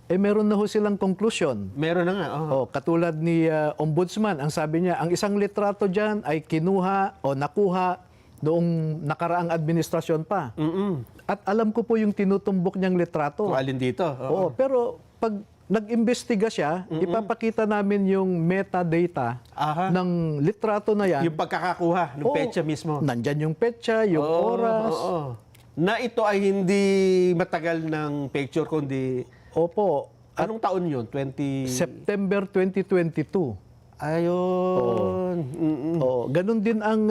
meron na ho silang conclusion. Meron na nga. Katulad ni Ombudsman, ang sabi niya, ang isang litrato dyan ay kinuha o nakuha noong nakaraang administrasyon pa. At alam ko po yung tinutumbok niyang litrato. Kung alin dito. Oo, pero pag nag-imbestiga siya, ipapakita namin yung metadata Aha. ng litrato na yan. Yung pagkakakuha ng Oo, petsa mismo. Nandyan yung petsa, yung oras. Oo. Na ito ay hindi matagal ng picture, kundi Opo. anong taon yun? 20... September 2022. Ayun. Oo, ganun din ang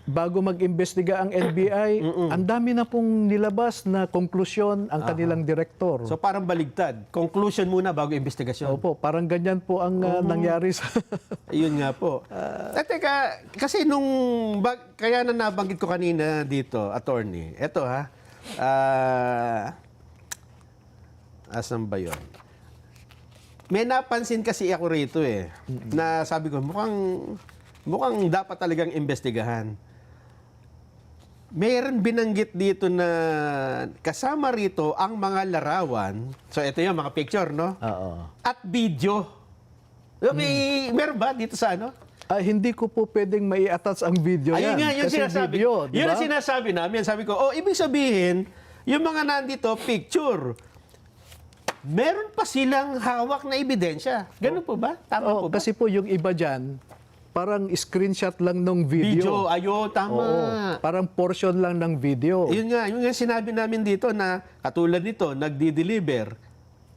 bago mag-imbestiga ang NBI, ang dami na pong nilabas na konklusyon ang kanilang direktor. So parang baligtad. Conclusion muna bago investigasyon. Opo, parang ganyan po ang nangyari sa... Ayun nga po. Teka, kasi kaya na nabanggit ko kanina dito, attorney. Eto ha. Asan ba yun? May napansin kasi ako rito na sabi ko, mukhang dapat talagang investigahan. Mayroon binanggit dito na kasama rito ang mga larawan. So ito yung mga picture, no? Oo. At video. Meron ba dito sa ano? Hindi ko po pwedeng mai-attach ang video Ayun yan. nga, yung Kasi sinasabi. video, di Yun ba? ang sinasabi namin. Sabi ko, ibig sabihin, yung mga nandito, picture. Meron pa silang hawak na ebidensya. Ganun po ba? Tama po ba? Kasi po yung iba dyan, parang screenshot lang ng Video, video. ayo, tama. Oo, parang portion lang ng video. Yun nga sinabi namin dito na katulad nito, nagdi-deliver.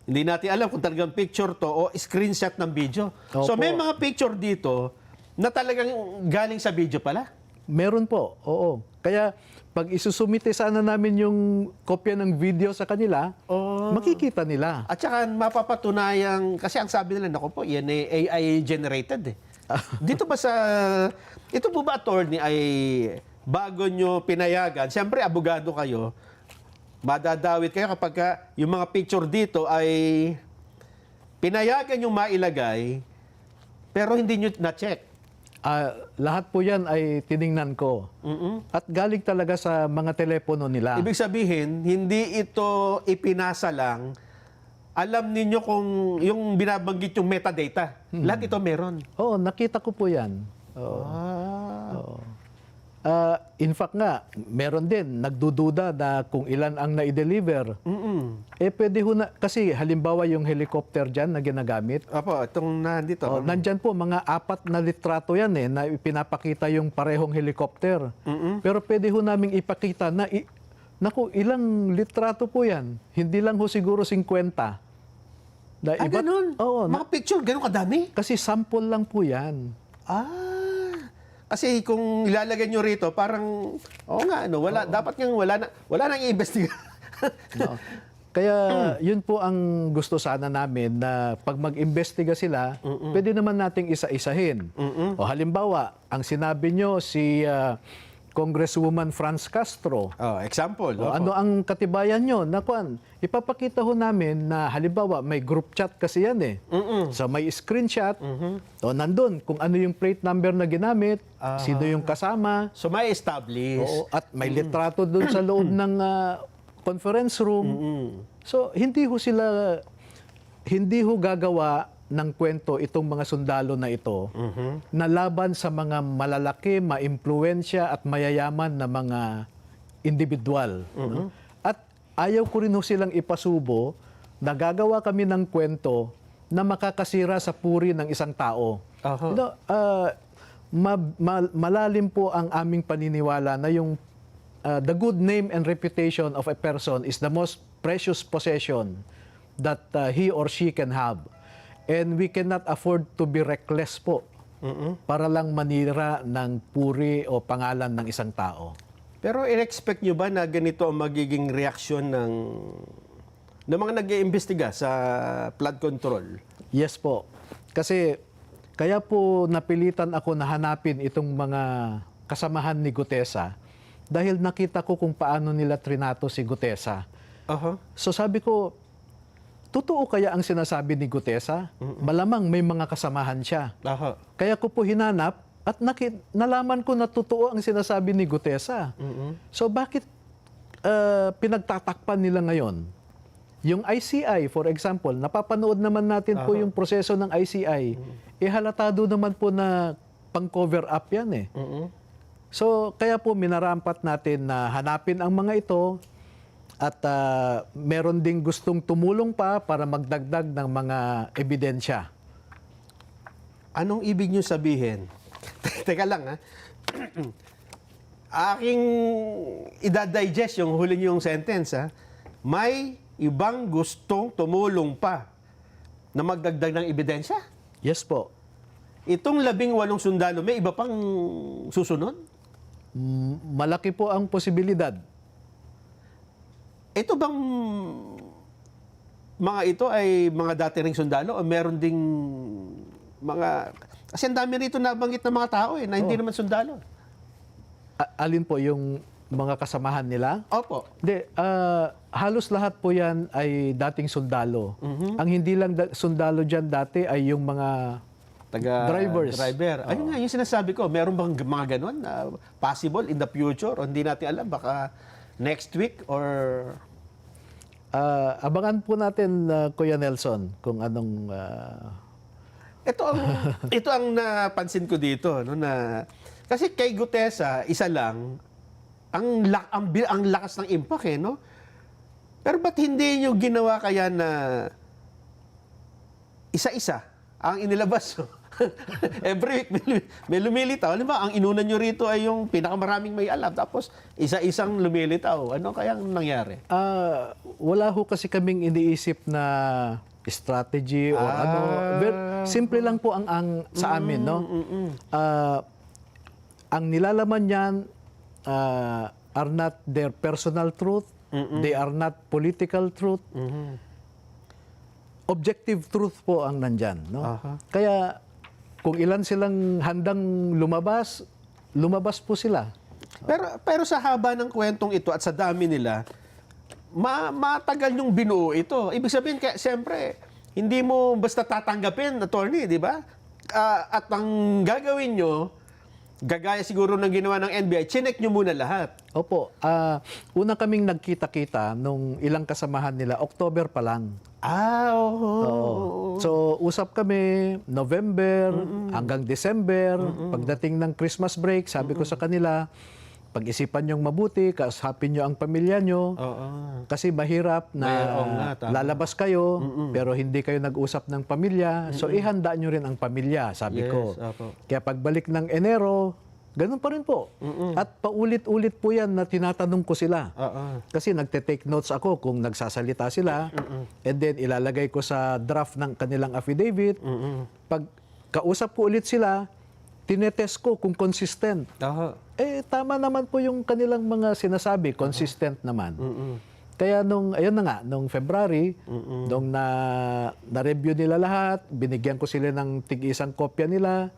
Hindi natin alam kung talagang picture to o screenshot ng video. So Opo. may mga picture dito na talagang galing sa video pala. Meron po, oo. Kaya pag isusumite sana namin yung kopya ng video sa kanila, makikita nila. At saka mapapatunayang, kasi ang sabi nila, naku po, yan ay AI generated Dito ba ito po ba, attorney, ay bago nyo pinayagan, siyempre abogado kayo, madadawit kayo kapag yung mga picture dito ay pinayagan yung mailagay, pero hindi nyo na-check. Lahat po yan ay tiningnan ko. At galing talaga sa mga telepono nila. Ibig sabihin, hindi ito ipinasa lang. Alam ninyo kung yung binabanggit yung metadata. Lahat ito meron. Oo, nakita ko po yan. Oo. Oo. In fact nga, meron din, nagdududa na kung ilan ang na-deliver. Pwede ho na, kasi halimbawa yung helicopter dyan na ginagamit, Apo, itong nandito. nandyan po, mga 4 na litrato yan na ipinapakita yung parehong helicopter. Pero pwede ho naming ipakita na, naku, ilang litrato po yan. Hindi lang ho siguro 50. Ganun? Oo. Mga picture, ganun kadami? Kasi sample lang po yan. Kasi kung ilalagay nyo rito, parang, dapat wala nang i-investiga. No. Kaya yun po ang gusto sana namin na pag mag-imbestiga sila, pwede naman nating isa-isahin. O halimbawa, ang sinabi nyo si Congresswoman Franz Castro. Example. O, ano ang katibayan nyo? Nakuan, ipapakita ho namin na halimbawa may group chat kasi yan So may screenshot. O nandun kung ano yung plate number na ginamit, sino yung kasama. So may establish. Oo, at may litrato doon sa loob ng conference room. So hindi ho gagawa ng kwento itong mga sundalo na ito na laban sa mga malalaki, maimpluwensya at mayayaman na mga individual. No? At ayaw ko rin ho silang ipasubo na gagawa kami ng kwento na makakasira sa puri ng isang tao. You know, malalim po ang aming paniniwala na yung the good name and reputation of a person is the most precious possession that he or she can have. And we cannot afford to be reckless po para lang manira ng puri o pangalan ng isang tao. Pero in-expect nyo ba na ganito ang magiging reaksyon ng mga nag-iimbestiga sa flood control? Yes po. Kasi kaya po napilitan ako na hanapin itong mga kasamahan ni Gutesa dahil nakita ko kung paano nila trinato si Gutesa. So sabi ko, totoo kaya ang sinasabi ni Gutesa? Malamang may mga kasamahan siya. Kaya ko po hinanap at nalaman ko na totoo ang sinasabi ni Gutesa. So bakit pinagtatakpan nila ngayon? Yung ICI, for example, napapanood naman natin po yung proseso ng ICI. Halatado naman po na pang-cover up yan So kaya po minarampat natin na hanapin ang mga ito at meron ding gustong tumulong pa para magdagdag ng mga ebidensya. Anong ibig nyo sabihin? Teka lang, ha? Aking idadigest yung huli yung sentence, ha? May ibang gustong tumulong pa na magdagdag ng ebidensya? Yes po. Itong 18 sundalo, may iba pang susunod? Malaki po ang posibilidad. Ito bang mga ito ay mga dati ring sundalo o meron ding mga... Kasi ang dami rito nabanggit ng mga tao na hindi naman sundalo. Alin po yung mga kasamahan nila? Opo. Hindi, halos lahat po yan ay dating sundalo. Ang hindi lang sundalo dyan dati ay yung mga drivers. Driver. Ayun nga, yung sinasabi ko, meron bang mga ganun na possible in the future o hindi natin alam, baka next week or... Abangan po natin, Kuya Nelson, kung anong... Ito ang napansin ko dito, no, na kasi kay Gutesa, isa lang ang lakas ng impact, no? Pero ba't hindi nyo ginawa kaya na isa-isa ang inilabas? Every week may lumilitaw. Alam ba, ang inunan nyo rito ay yung pinakamaraming may alam. Tapos isa-isang lumilitaw. Ano kayang nangyari? Wala ho kasi kaming iniisip na strategy o ano. Simple lang po ang sa amin, no? Ang nilalaman niyan are not their personal truth. They are not political truth. Objective truth po ang nandyan, no? Kaya kung ilan silang handang lumabas po sila. Pero sa haba ng kwentong ito at sa dami nila, matagal yung binuo ito. Ibig sabihin, siyempre, hindi mo basta tatanggapin, attorney, di ba? At ang gagawin nyo, gagaya siguro ng ginawa ng NBI, chinek nyo muna lahat. Opo. Una kaming nagkita-kita nung ilang kasamahan nila, October pa lang. Oo. So, usap kami November hanggang December. Pagdating ng Christmas break, sabi ko sa kanila, pag-isipan niyong mabuti, kausapin niyo ang pamilya niyo. Kasi mahirap na lalabas kayo, pero hindi kayo nag-usap ng pamilya. So, ihanda niyo rin ang pamilya, sabi ko. Kaya pagbalik ng Enero, ganun pa rin po. At paulit-ulit po yan na tinatanong ko sila. Kasi nagte-take notes ako kung nagsasalita sila. And then, ilalagay ko sa draft ng kanilang affidavit. Pag kausap ko ulit sila, tinetest ko kung consistent. Tama naman po yung kanilang mga sinasabi, consistent naman. Kaya ayun na nga, nung February, nung na-review nila lahat, binigyan ko sila ng tig-isang kopya nila.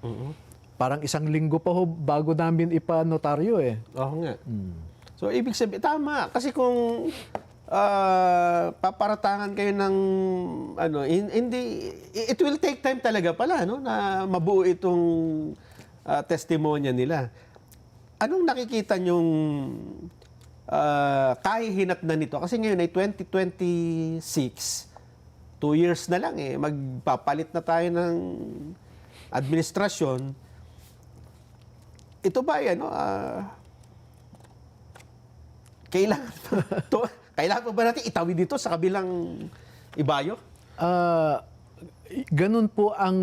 Parang isang linggo pa ho bago namin ipa-notaryo eh. Oo nga. So, ibig sabihin, tama. Kasi kung paparatangan kayo ng, it will take time talaga pala, no, na mabuo itong testimonya nila. Anong nakikita nyong kahihinatnan nito? Kasi ngayon ay 2026, 2 years na lang magpapalit na tayo ng administrasyon. Ito ba kailangan pa ba natin itawid dito sa kabilang ibayo? Ganun po ang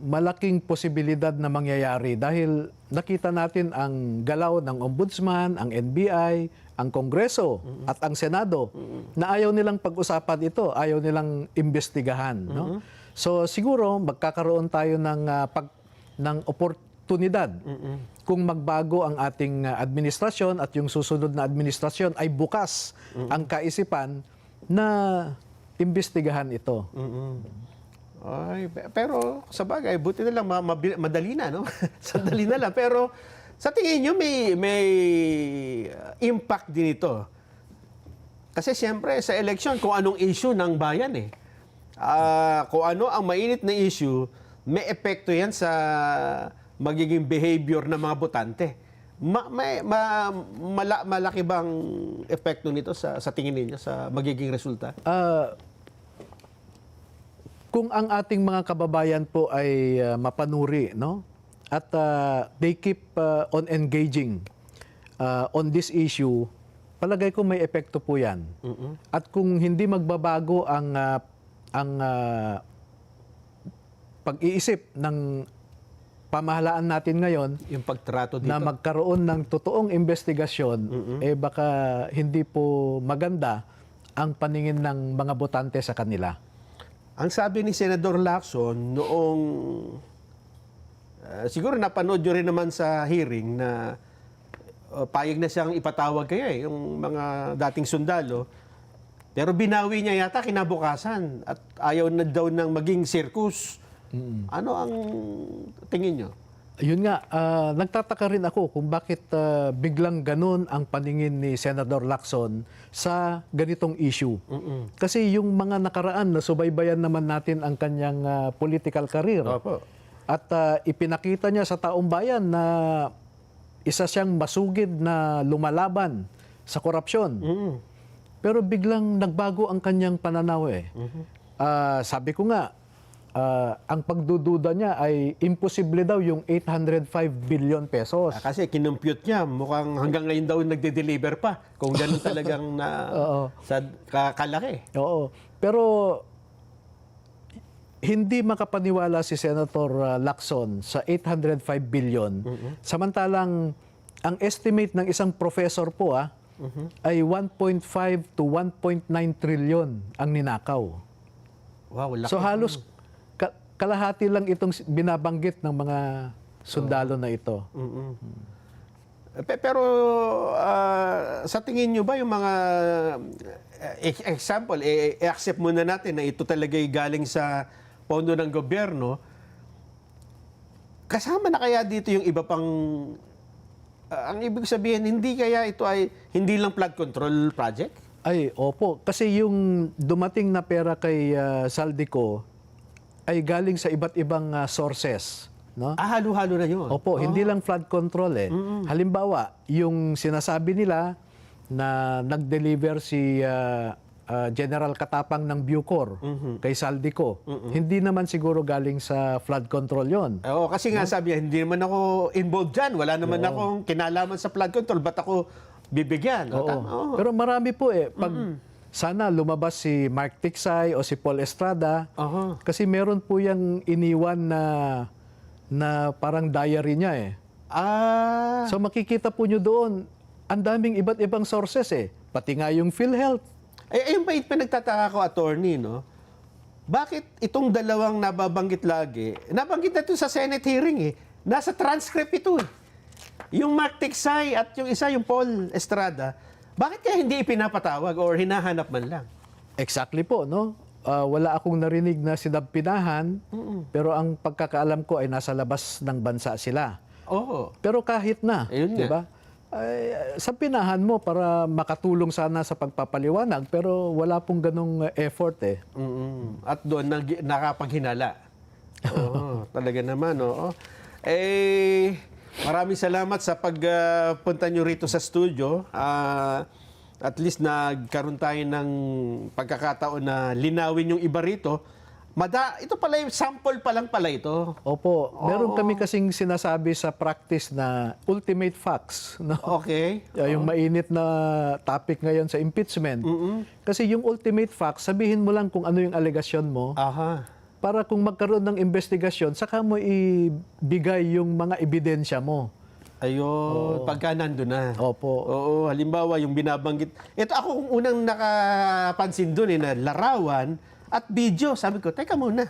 malaking posibilidad na mangyayari dahil nakita natin ang galaw ng Ombudsman, ang NBI, ang Kongreso at ang Senado na ayaw nilang pag-usapan ito, ayaw nilang imbestigahan. No? So siguro magkakaroon tayo ng oportunidad kung magbago ang ating administrasyon at yung susunod na administrasyon ay bukas ang kaisipan na imbestigahan ito. Ay, pero sa bagay, buti na lang madali na, no? Sandali na lang. Pero sa tingin nyo, may impact din ito. Kasi siyempre, sa election, kung anong issue ng bayan kung ano ang mainit na issue, may epekto yan sa magiging behavior ng mga botante. Malaki bang epekto nito sa tingin ninyo, sa magiging resulta? Kung ang ating mga kababayan po ay mapanuri, no? at they keep on engaging on this issue, palagay ko may epekto po yan. At kung hindi magbabago ang pag-iisip ng pamahalaan natin ngayon Yung pagtrato dito. na magkaroon ng totoong investigasyon, baka hindi po maganda ang paningin ng mga botante sa kanila. Ang sabi ni Senador Lacson noong siguro napanood nyo rin naman sa hearing na payag na siyang ipatawag kaya yung mga dating sundalo. Pero binawi niya yata kinabukasan at ayaw na daw ng maging circus. Ano ang tingin nyo? Yun nga, nagtataka rin ako kung bakit biglang ganun ang paningin ni Senador Lacson sa ganitong issue. Kasi yung mga nakaraan, nasubaybayan naman natin ang kanyang political career. Opo. At ipinakita niya sa taong bayan na isa siyang masugid na lumalaban sa korupsyon. Pero biglang nagbago ang kanyang pananaw eh. Sabi ko nga, ang pagdududa niya ay imposible daw yung 805 billion pesos. Kasi kinumpute niya, mukhang hanggang ngayon daw nagde-deliver pa. Kung ganun talagang kalaki. Oo. Pero hindi makapaniwala si Senator Lacson sa 805 billion. Samantalang ang estimate ng isang professor po ay 1.5 to 1.9 trillion ang ninakaw. Wow, laki. So halos kalahati lang itong binabanggit ng mga sundalo na ito. Pero sa tingin nyo ba yung mga example, i-accept muna natin na ito talaga ay galing sa pondo ng gobyerno, kasama na kaya dito yung iba pang ang ibig sabihin, hindi kaya ito ay hindi lang flood control project? Ay, opo. Kasi yung dumating na pera kay Saldico ay galing sa iba't ibang sources. No? Halo-halo na yun. Opo, hindi lang flood control eh. Halimbawa, yung sinasabi nila na nag-deliver si General Katapang ng Bucor kay Saldico, hindi naman siguro galing sa flood control yon. Oo, kasi nga sabi niya, hindi naman ako involved dyan. Wala naman akong kinalaman sa flood control. Ba't ako bibigyan? Oo. Pero marami po eh. Pag sana lumabas si Mark Tiksay o si Paul Estrada, kasi meron po yung iniwan na parang diary niya eh. So makikita po nyo doon, ang daming iba't ibang sources eh. Pati nga yung PhilHealth. Ayun ba pinagtataka ko, attorney, no? Bakit itong dalawang nababanggit lagi, nabanggit na ito sa Senate hearing eh, nasa transcript ito eh. Yung Mark Tiksay at yung isa, yung Paul Estrada, bakit kaya hindi ipinapatawag or hinahanap man lang? Exactly po, no? Wala akong narinig na sinabpinahan, pero ang pagkakaalam ko ay nasa labas ng bansa sila. Oo. Pero kahit na, Ayun di ba? Sampinahan mo para makatulong sana sa pagpapaliwanag, pero wala pong ganong effort eh. At doon nakapaghinala. Oo, talaga naman, oo. Maraming salamat sa pagpunta nyo rito sa studio. At least nagkaroon tayo ng pagkakataon na linawin yung iba rito. Ito pala yung sample pa lang pala ito. Opo, meron kami kasing sinasabi sa practice na ultimate facts. No? Okay. Yung mainit na topic ngayon sa impeachment. Kasi yung ultimate facts, sabihin mo lang kung ano yung alegasyon mo. Para kung magkaroon ng investigasyon, saka mo ibigay yung mga ebidensya mo. Ayun, pagka nandun na. Opo. Oo, halimbawa yung binabanggit. Ito ako kung unang nakapansin doon na larawan at video. Sabi ko, teka muna.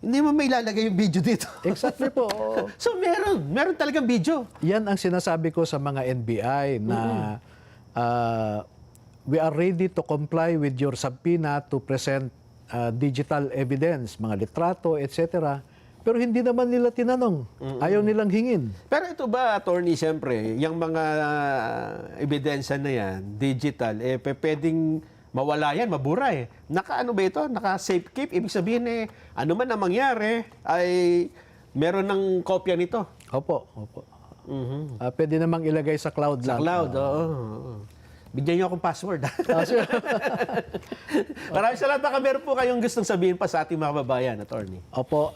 Hindi mo may ilalagay yung video dito. Exactly po. So meron talagang video. Yan ang sinasabi ko sa mga NBI na we are ready to comply with your subpoena to present digital evidence, mga litrato, etc. Pero hindi naman nila tinanong. Ayaw nilang hingin. Pero ito ba, attorney, siyempre, yung mga ebidensya na yan, digital, pwedeng mawala yan, mabura eh. Ano ba ito? Naka-safe keep? Ibig sabihin ano man ang mangyari, ay meron ng kopya nito. Opo. Pwede namang ilagay sa cloud lang. Sa cloud, oo. Bigyan niyo akong password. Maraming salamat. Baka meron po kayong gustong sabihin pa sa ating mga kababayan, attorney. Opo.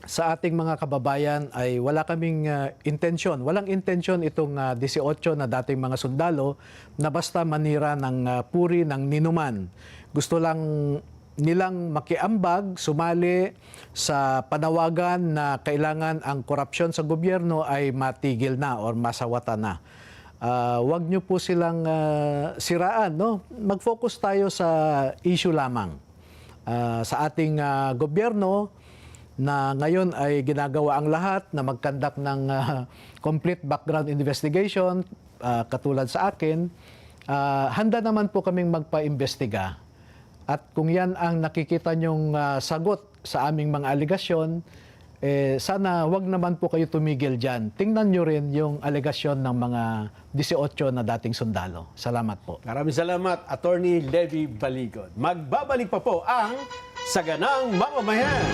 sa ating mga kababayan ay wala kaming intensyon. Walang intensyon itong 18 na dating mga sundalo na basta manira ng puri ng ninuman. Gusto lang nilang makiambag, sumali sa panawagan na kailangan ang korupsyon sa gobyerno ay matigil na or masawata na. Huwag niyo po silang siraan. No? Mag-focus tayo sa issue lamang. Sa ating gobyerno, na ngayon ay ginagawa ang lahat na mag-conduct ng complete background investigation, katulad sa akin, handa naman po kaming magpa-imbestiga. At kung yan ang nakikita nyong sagot sa aming mga aligasyon, sana wag naman po kayo tumigil dyan. Tingnan nyo rin yung aligasyon ng mga 18 na dating sundalo. Salamat po. Maraming salamat, Attorney Levy Baligon. Magbabalik pa po ang Saganang Mamamayan.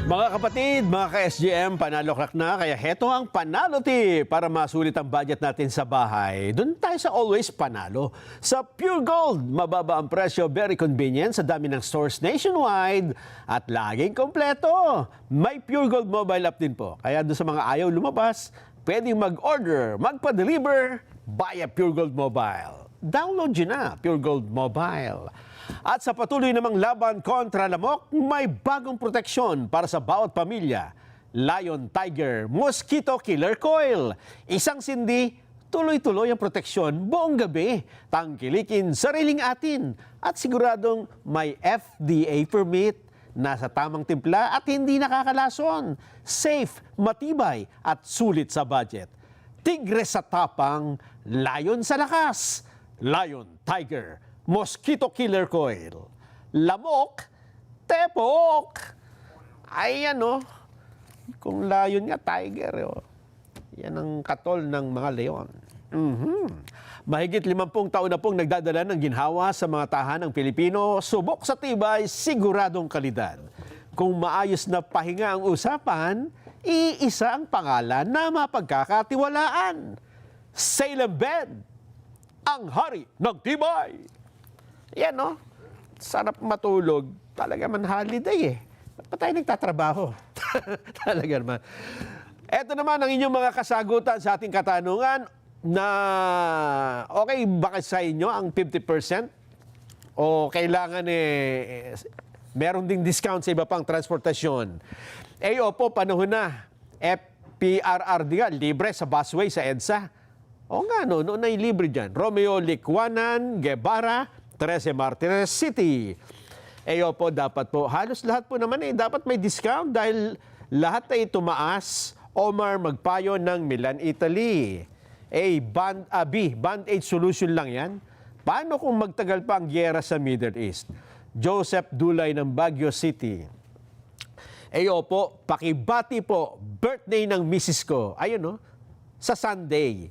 Mga kapatid, mga ka-SGM, panalo clock na. Kaya heto ang panalo tip para masulit ang budget natin sa bahay. Doon tayo sa always panalo. Sa Pure Gold, mababa ang presyo, very convenient sa dami ng stores nationwide at laging kompleto. May Pure Gold mobile app din po. Kaya doon sa mga ayaw lumabas, pwedeng mag-order, magpa-deliver via Pure Gold Mobile. Download yun na, Pure Gold Mobile. At sa patuloy namang laban kontra lamok, may bagong proteksyon para sa bawat pamilya. Lion Tiger Mosquito Killer Coil. Isang sindi, tuloy-tuloy ang proteksyon buong gabi. Tangkilikin sariling atin at siguradong may FDA permit. Nasa tamang timpla at hindi nakakalason. Safe, matibay at sulit sa budget. Tigre sa tapang, lion sa lakas. Lion Tiger Mosquito Killer Coil. Lamok, tepok. Ay, ano, kung lion nga, tiger. Oh. Yan ang katol ng mga leon. Mahigit 50 taon na pong nagdadala ng ginhawa sa mga tahanang Pilipino. Subok sa tibay, siguradong kalidad. Kung maayos na pahinga ang usapan, iisa ang pangalan na mapagkakatiwalaan. Salem Bed, ang hari ng tibay. Yan, no? Sarap matulog. Talaga man holiday, eh. Ba't pa tayo nagtatrabaho? Talaga naman. Ito naman ang inyong mga kasagutan sa ating katanungan na okay ba sa inyo ang 50%? O kailangan meron ding discount sa iba pang transportasyon? Opo, panahon na. FPRRD nga, libre sa busway sa EDSA. O nga, no, noon ay libre dyan. Romeo Licuanan, Guevara, 13 Martires City. Opo, dapat po. Halos lahat po naman dapat may discount dahil lahat ay tumaas. Omar Magpayo ng Milan, Italy. Band-Aid solution lang yan. Paano kung magtagal pa ang gyera sa Middle East? Joseph Dulay ng Baguio City. Opo, pakibati po, birthday ng misis ko. Ayun, no? Sa Sunday.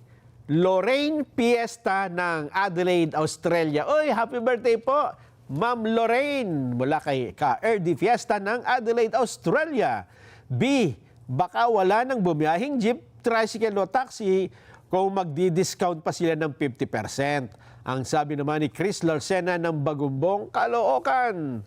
Lorraine Fiesta ng Adelaide, Australia. Oy, happy birthday po, Ma'am Lorraine. Mula kay Ka-Erdi Fiesta ng Adelaide, Australia. B, baka wala nang bumiyahing jeep, tricycle o taxi kung magdi-discount pa sila ng 50%. Ang sabi naman ni Chris Larcena ng Bagumbong, Caloocan.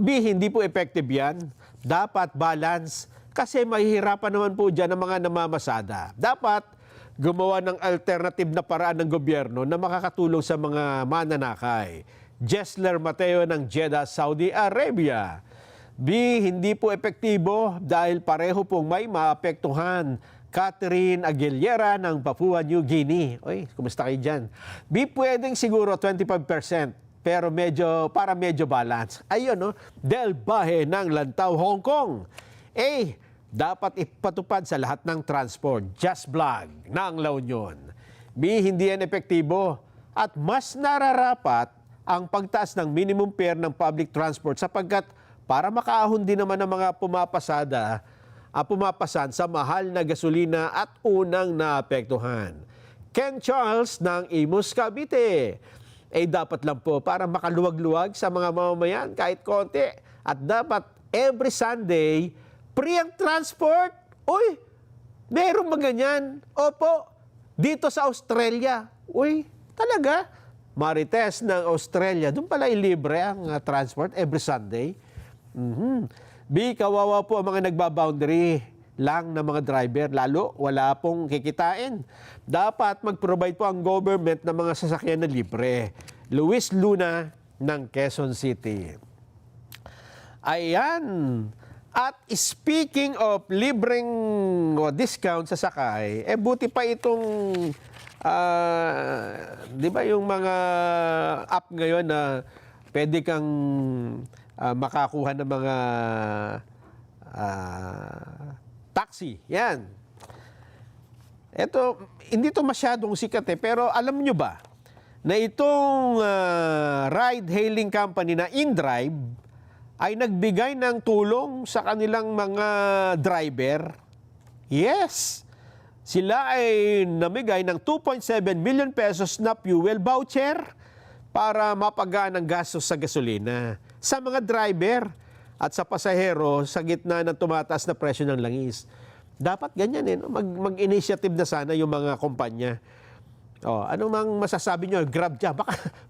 B, hindi po effective yan. Dapat balance kasi mahihirapan naman po dyan ang mga namamasada. Dapat gumawa ng alternative na paraan ng gobyerno na makakatulong sa mga mananakay. Jessler Mateo ng Jeddah, Saudi Arabia. B, hindi po epektibo dahil pareho pong may maapektuhan. Catherine Aguilera ng Papua New Guinea. Oy, kumusta kayo dyan? B, pwedeng siguro 25%, pero para medyo balance. Ayun, no? Del Bahe ng Lantau, Hong Kong. A, dapat ipatupad sa lahat ng transport. Just Vlog ng La Union. B, hindi yan epektibo at mas nararapat ang pagtaas ng minimum fare ng public transport sapagkat para makaahon din naman ang mga pumapasan sa mahal na gasolina at unang naapektuhan. Ken Charles ng Imus, Cavite. Dapat lang po para makaluwag-luwag sa mga mamamayan kahit konti. At dapat every Sunday, free ang transport. Uy, Meron ba ganyan? Opo, dito sa Australia. Uy, talaga? Marites ng Australia, doon pala ilibre ang transport every Sunday. Kawawa po ang mga nagbaboundary lang ng mga driver, lalo wala pong kikitain. Dapat mag-provide po ang government ng mga sasakyan na libre. Luis Luna ng Quezon City. Ayan. At speaking of libreng discount sa sakay, buti pa itong, di ba yung mga app ngayon na pwede kang makakuha ng mga taxi. Yan. Ito, hindi to masyadong sikat pero alam nyo ba na itong ride-hailing company na InDrive ay nagbigay ng tulong sa kanilang mga driver. Yes! Sila ay namigay ng 2.7 million pesos na fuel voucher para mapagaan ang gastos sa gasolina sa mga driver at sa pasahero sa gitna ng tumataas na presyo ng langis. Dapat ganyan no? Mag-initiative na sana yung mga kumpanya. Ano mang masasabi nyo? Grab dyan.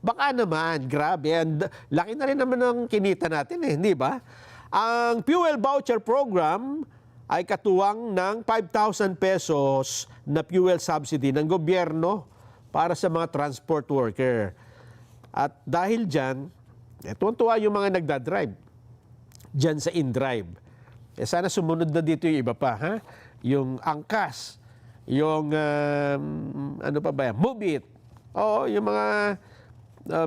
Baka naman, Grab. And laki na rin naman ng kinita natin hindi ba? Ang fuel voucher program ay katuwang ng 5,000 pesos na fuel subsidy ng gobyerno para sa mga transport worker. At dahil dyan, tuwan-tuwa yung mga nagdadrive dyan sa InDrive. Sana sumunod na dito yung iba pa. Yung Angkas, yung ano pa ba yan? Move It. Yung mga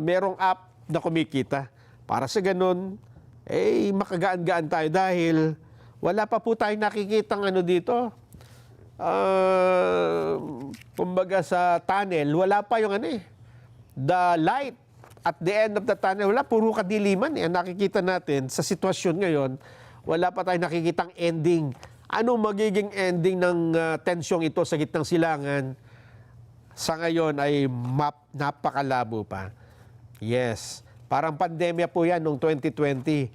merong app na kumikita. Para sa ganun, makagaan-gaan tayo dahil wala pa po tayong nakikitang ano dito. Kumbaga sa tunnel, wala pa yung the light at the end of the tunnel. Wala, puro kadiliman. Ang nakikita natin sa sitwasyon ngayon, wala pa tayong nakikitang ending. Ano magiging ending ng tensyong ito sa gitnang silangan? Sa ngayon ay napakalabo pa. Yes. Parang pandemya po yan noong 2020.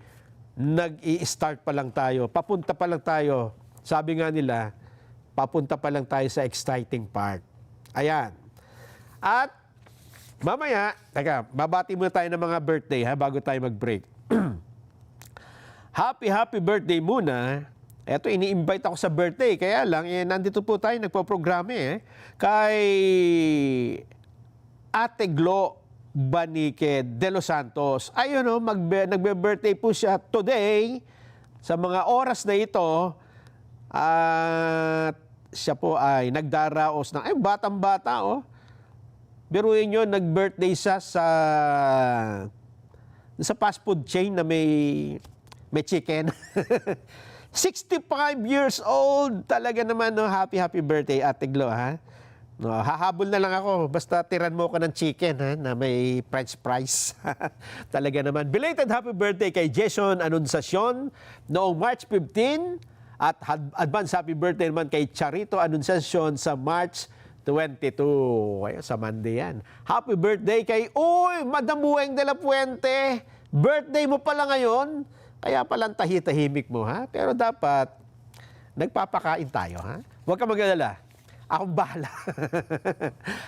Nag-i-start pa lang tayo. Papunta pa lang tayo. Sabi nga nila, papunta pa lang tayo sa exciting part. Ayan. At mamaya, babati muna tayo ng mga birthday bago tayo mag-break. Happy birthday muna. Eto, ini-invite ako sa birthday. Kaya lang, nandito po tayo, nagpo-programa kay Ate Glo Banique de los Santos. Ayun, nagbe-birthday po siya today. Sa mga oras na ito, at siya po ay nagdaraos ng, batang-bata, biruin nyo, nag-birthday siya sa fast food chain na may chicken. 65 years old. Talaga naman, happy birthday, Ate Glo, hahabol na lang ako. Basta tiran mo ko ng chicken, na may French fries. Talaga naman. Belated happy birthday kay Jason Anunciacion noong March 15. At advance happy birthday naman kay Charito Anunciacion sa March 22. Ayun, sa Monday yan. Happy birthday kay, Madam Bueng de la Puente. Birthday mo pala ngayon. Kaya palang tahimik mo, Pero dapat, nagpapakain tayo, Huwag ka mag-alala. Akong bahala.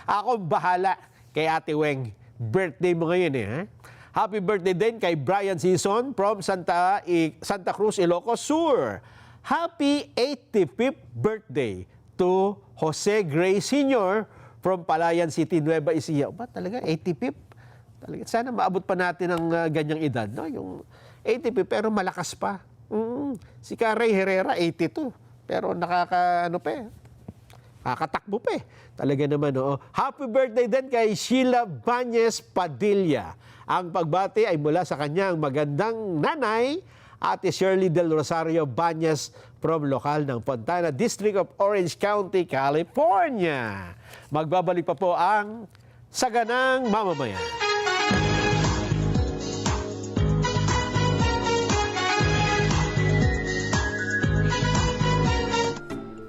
Akong bahala kay Ate Weng. Birthday mo ngayon, Happy birthday din kay Brian Season from Santa Cruz, Ilocos Sur. Happy 85th birthday to Jose Gray Sr. from Palayan City, Nueva Ecija. Talaga, 85th? Talaga, sana maabot pa natin ang ganyang edad, Yung 85 pero malakas pa. Si Ray Herrera 82 pero nakakatakbo pa. Talaga naman Happy birthday din kay Sheila Bañez Padilla. Ang pagbati ay mula sa kanyang magandang nanay, Ate Shirley Del Rosario Bañez from lokal ng Fontana District of Orange County, California. Magbabalik pa po ang Saganang Mamamayan.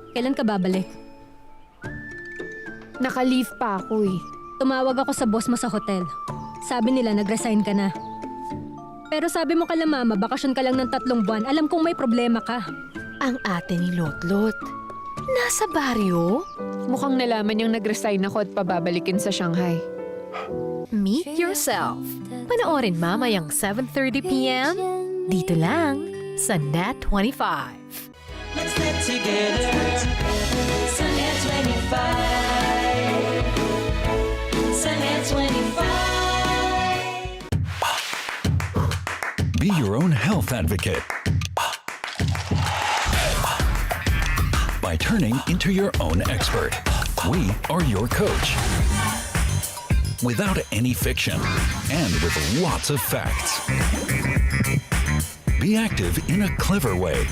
Kailan ka babalik? Naka-leave pa ako Tumawag ako sa boss mo sa hotel. Sabi nila nag-resign ka na. Pero sabi mo kala mama, bakasyon ka lang ng 3 buwan. Alam kong may problema ka. Ang ate ni Lotlot. Nasa baryo? Mukhang nalaman niyang nag-resign ako at pababalikin sa Shanghai. Meet yourself. Panoorin mamayang 7:30 p.m. Dito lang sa Net 25. Let's live together. Sunnet 25. Sunnet 25. Be your own health advocate by turning into your own expert. We are your coach. Without any fiction and with lots of facts. Be active in a clever way.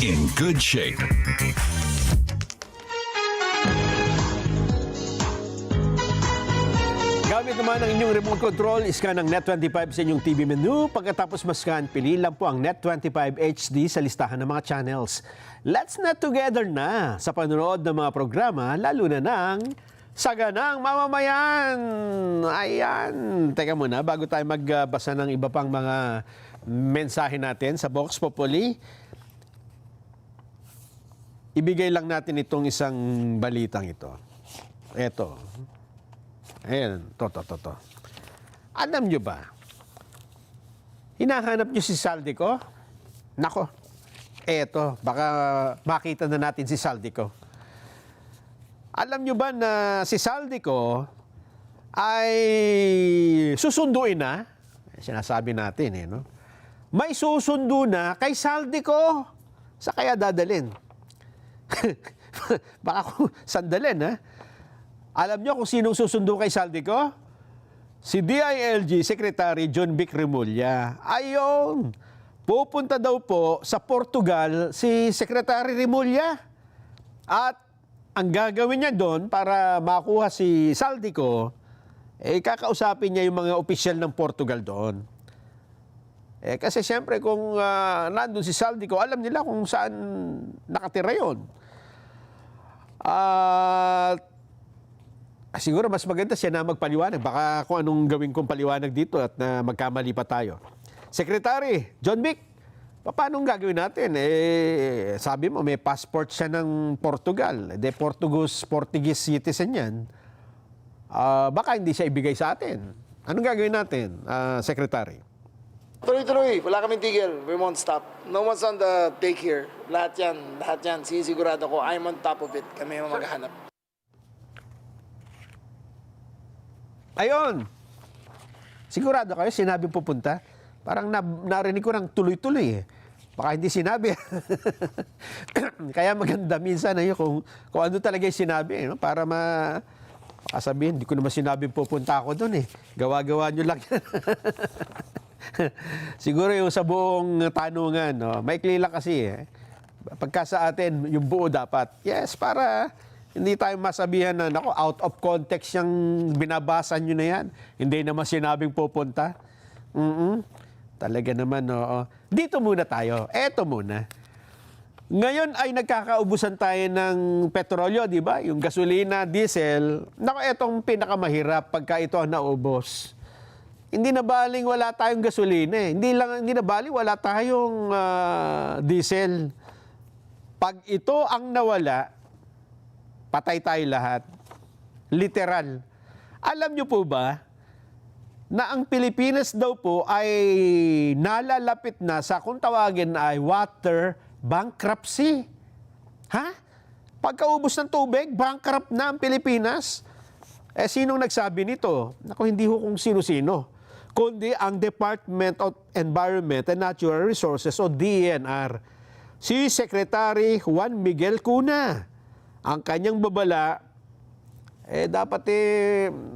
In good shape. Gamit naman ang inyong remote control, iskan ang Net25 sa inyong TV menu. Pagkatapos maskan, pili lang po ang Net25 HD sa listahan ng mga channels. Let's Net Together na sa panonood ng mga programa, lalo na ng Saganang Mamamayan. Ayan. Teka muna, bago tayo magbasa ng iba pang mga mensahe natin sa Vox Populi, ibigay lang natin itong isang balitang ito. Ito. Ayan, to. Alam nyo ba, hinahanap nyo si Saldico? Nako, eto, baka makita na natin si Saldico. Alam nyo ba na si Saldico ay susunduin na? Sinasabi natin, no? May susundo na kay Saldico. Sa kaya dadalin? Baka kung sandalin, ha? Alam nyo kung sinong susundo kay Saldico? Si DILG Secretary John Vic Remulla. Ayon, pupunta daw po sa Portugal si Secretary Remulla. At ang gagawin niya doon para makuha si Saldico, kakausapin niya yung mga opisyal ng Portugal doon. Kasi siyempre kung nandun si Saldico, alam nila kung saan nakatira yun. Siguro mas maganda siya na magpaliwanag. Baka kung anong gawin kong paliwanag dito at magkamali pa tayo. Secretary, John Vic, paano gagawin natin? Sabi mo, may passport siya ng Portugal. Portuguese citizen yan. Baka hindi siya ibigay sa atin. Anong gagawin natin, Secretary? Tuloy-tuloy, wala kaming tigil. We won't stop. No one's on the take here. Lahat yan. Sinisigurado ko, I'm on top of it. Kami yung maghahanap. Ayon. Sigurado kayo, sinabi pupunta. Parang narinig ko ng tuloy-tuloy. Baka hindi sinabi. Kaya maganda minsan kung ano talaga yung sinabi. No? Para makasabihin, hindi ko naman sinabi pupunta ako doon. Gawa-gawa nyo lang yan. Siguro yung sa buong tanungan, no? Maikli lang kasi. Pagka sa atin, yung buo dapat. Yes, para hindi tayo masabihan na, out of context yung binabasa nyo na yan. Hindi naman sinabing pupunta. Talaga naman, oo. Dito muna tayo. Eto muna. Ngayon ay nagkakaubusan tayo ng petrolyo, di ba? Yung gasolina, diesel. Etong pinakamahirap pagka ito ang naubos. Hindi na baling wala tayong gasolina. Hindi na baling wala tayong diesel. Pag ito ang nawala, patay tayo lahat. Literal. Alam niyo po ba na ang Pilipinas daw po ay nalalapit na sa kung tawagin ay water bankruptcy? Ha? Pagkaubos ng tubig, bankrupt na ang Pilipinas? Sinong nagsabi nito? Hindi ho kung sino-sino. Kundi ang Department of Environment and Natural Resources o DENR. Si Secretary Juan Miguel Cuna. Ang kanyang babala, dapat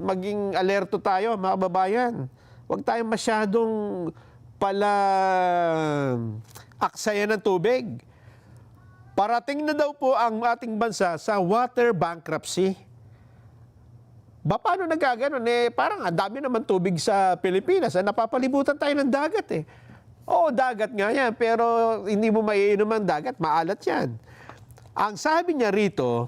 maging alerto tayo, mga kababayan. Huwag tayong masyadong aksayan ng tubig. Parating na daw po ang ating bansa sa water bankruptcy. Paano nagkaganon? Parang ang dami naman tubig sa Pilipinas. Napapalibutan tayo ng dagat. Oo, dagat nga yan, pero hindi mo maiinom ang dagat, maalat yan. Ang sabi niya rito,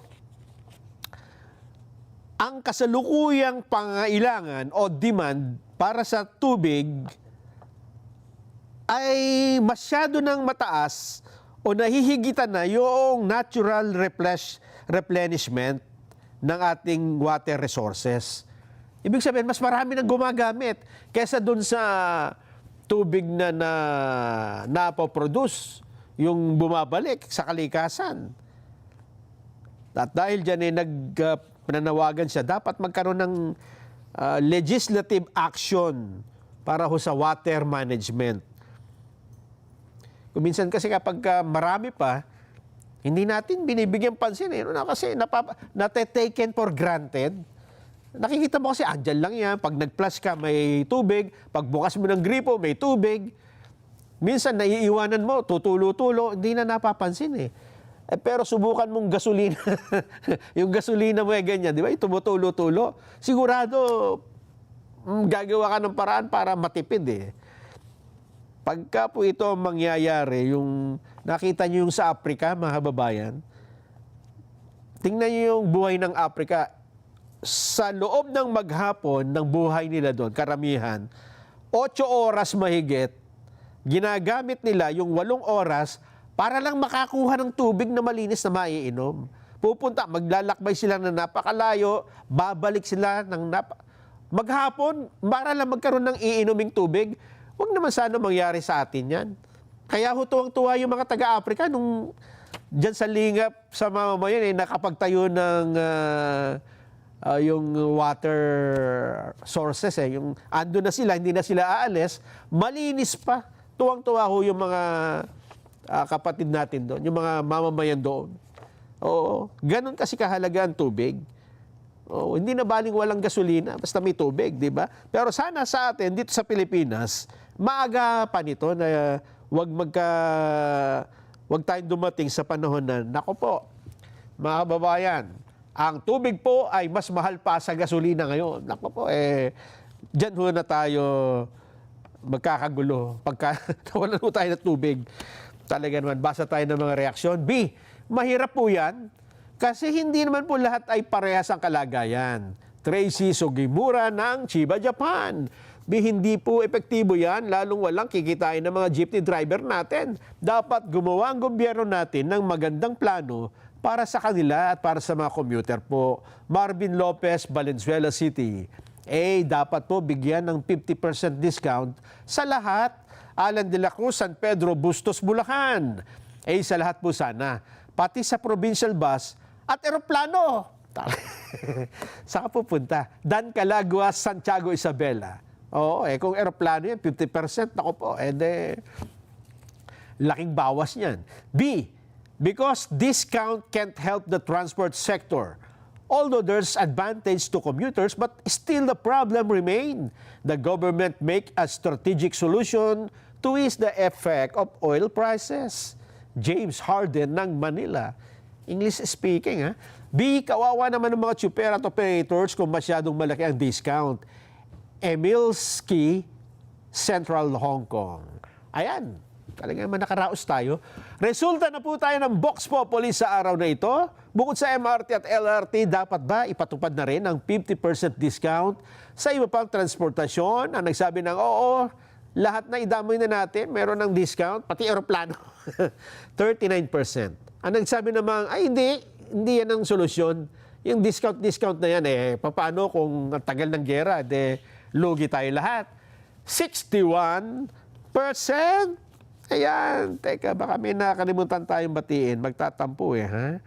ang kasalukuyang pangailangan o demand para sa tubig ay masyado ng mataas o nahihigitan na yung natural replenishment ng ating water resources. Ibig sabihin, mas marami nang gumagamit kaysa dun sa tubig na napoproduce, yung bumabalik sa kalikasan. At dahil dyan nagpananawagan siya, dapat magkaroon ng legislative action para ho sa water management. Kung minsan kasi kapag marami pa, hindi natin binibigyan pansin. Kasi nate-taken for granted. Nakikita mo kasi, andyan lang yan. Pag nag-flush ka, may tubig. Pag bukas mo ng gripo, may tubig. Minsan, naiiwanan mo, tutulo-tulo. Hindi na napapansin eh. Pero subukan mong gasolina. Yung gasolina mo ganyan, di ba? Tumutulo-tulo. Sigurado, gagawa ka ng paraan para matipid eh. Pagka po ito mangyayari, yung nakita nyo yung sa Africa, mga kababayan, tingnan nyo yung buhay ng Africa. Sa loob ng maghapon ng buhay nila doon, karamihan, 8 oras mahigit, ginagamit nila yung 8 oras para lang makakuha ng tubig na malinis na maiinom. Pupunta, maglalakbay sila na napakalayo, babalik sila ng maghapon, para lang magkaroon ng iinuming tubig. Huwag naman sana mangyari sa atin yan. Kaya tuwang-tuwa yung mga taga-Africa nung dyan sa lingap sa mamamayan, nakapagtayo ng yung water sources. Yung ando na sila, hindi na sila aalis, malinis pa. Tuwang-tuwa ho yung mga kapatid natin doon, yung mga mamamayan doon. Oo, ganun kasi kahalaga ang tubig. Oo, hindi na baling walang gasolina, basta may tubig, di ba? Pero sana sa atin, dito sa Pilipinas, maaga pa nito na wag tayong dumating sa panahon na, nako po, mga kababayan, ang tubig po ay mas mahal pa sa gasolina ngayon. Nako po, dyan ho na tayo magkakagulo. Pagka nawalan ho tayo ng tubig, talaga naman, basa tayo ng mga reaksyon. B, mahirap po yan. Kasi hindi naman po lahat ay parehas ang kalagayan. Tracy Sugimura ng Chiba, Japan. Hindi po epektibo yan, lalong walang kikitain ng mga jeepney driver natin. Dapat gumawa ang gobyerno natin ng magandang plano para sa kanila at para sa mga commuter po. Marvin Lopez, Valenzuela City. Dapat po bigyan ng 50% discount sa lahat. Alan de la Cruz, San Pedro, Bustos, Bulacan. Sa lahat po sana. Pati sa provincial bus at eroplano. Saan ka pupunta? Dan Calagua, Santiago, Isabela. Oo, kung eroplano yan, 50%, ako po, laking bawas niyan. B, because discount can't help the transport sector. Although there's advantage to commuters, but still the problem remain. The government make a strategic solution to ease the effect of oil prices. James Harden ng Manila. English speaking, ha? B, kawawa naman ng mga tsuper at operators kung masyadong malaki ang discount. Emilski, Central Hong Kong. Ayan, talagang naman nakaraos tayo. Resulta na po tayo ng Vox Populi sa araw na ito. Bukod sa MRT at LRT, dapat ba ipatupad na rin ang 50% discount sa iba pang transportasyon? Ang nagsabi ng oo, lahat na idamoy na natin, meron ng discount, pati aeroplano. 39%. Ang nagsabi namang, ay hindi yan ang solusyon. Yung discount na yan, paano kung ang tagal ng gera, lugi tayo lahat. 61%. Ayan, teka, baka may nakalimutan tayong batiin. Magtatampo ha?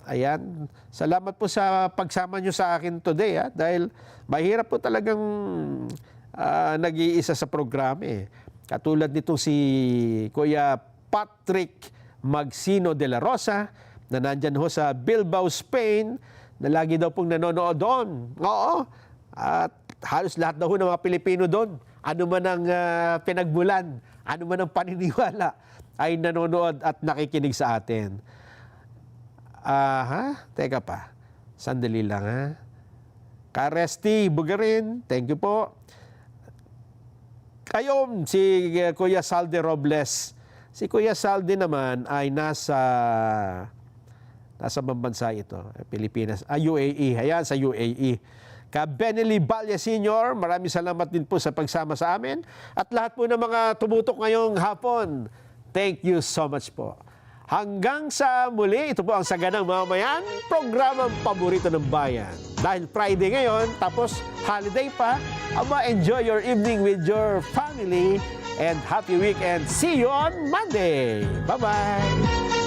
Ayan, salamat po sa pagsama nyo sa akin today, ha? Dahil mahirap po talagang nag-iisa sa programa, Katulad nito si Kuya Patrick Magsino de la Rosa, na nandyan ho sa Bilbao, Spain, na lagi daw pong nanonood doon. Oo, at halos lahat daw ng mga Pilipino doon, ano man ang pinagmulan, ano man ang paniniwala, ay nanonood at nakikinig sa atin. Teka pa. Sandali lang, ha? Karesti Bugarin, thank you po. Kayom, si Kuya Salde Robles. Si Kuya Salde naman ay nasa bang bansa ito? Pilipinas. UAE. Ayan, sa UAE. ka Benely Balya Sr., maraming salamat din po sa pagsama sa amin. At lahat po ng mga tumutok ngayong hapon, thank you so much po. Hanggang sa muli, ito po ang Saganang Mamayan, programang paborito ng bayan. Dahil Friday ngayon, tapos holiday pa, enjoy your evening with your family and happy weekend. See you on Monday. Bye-bye!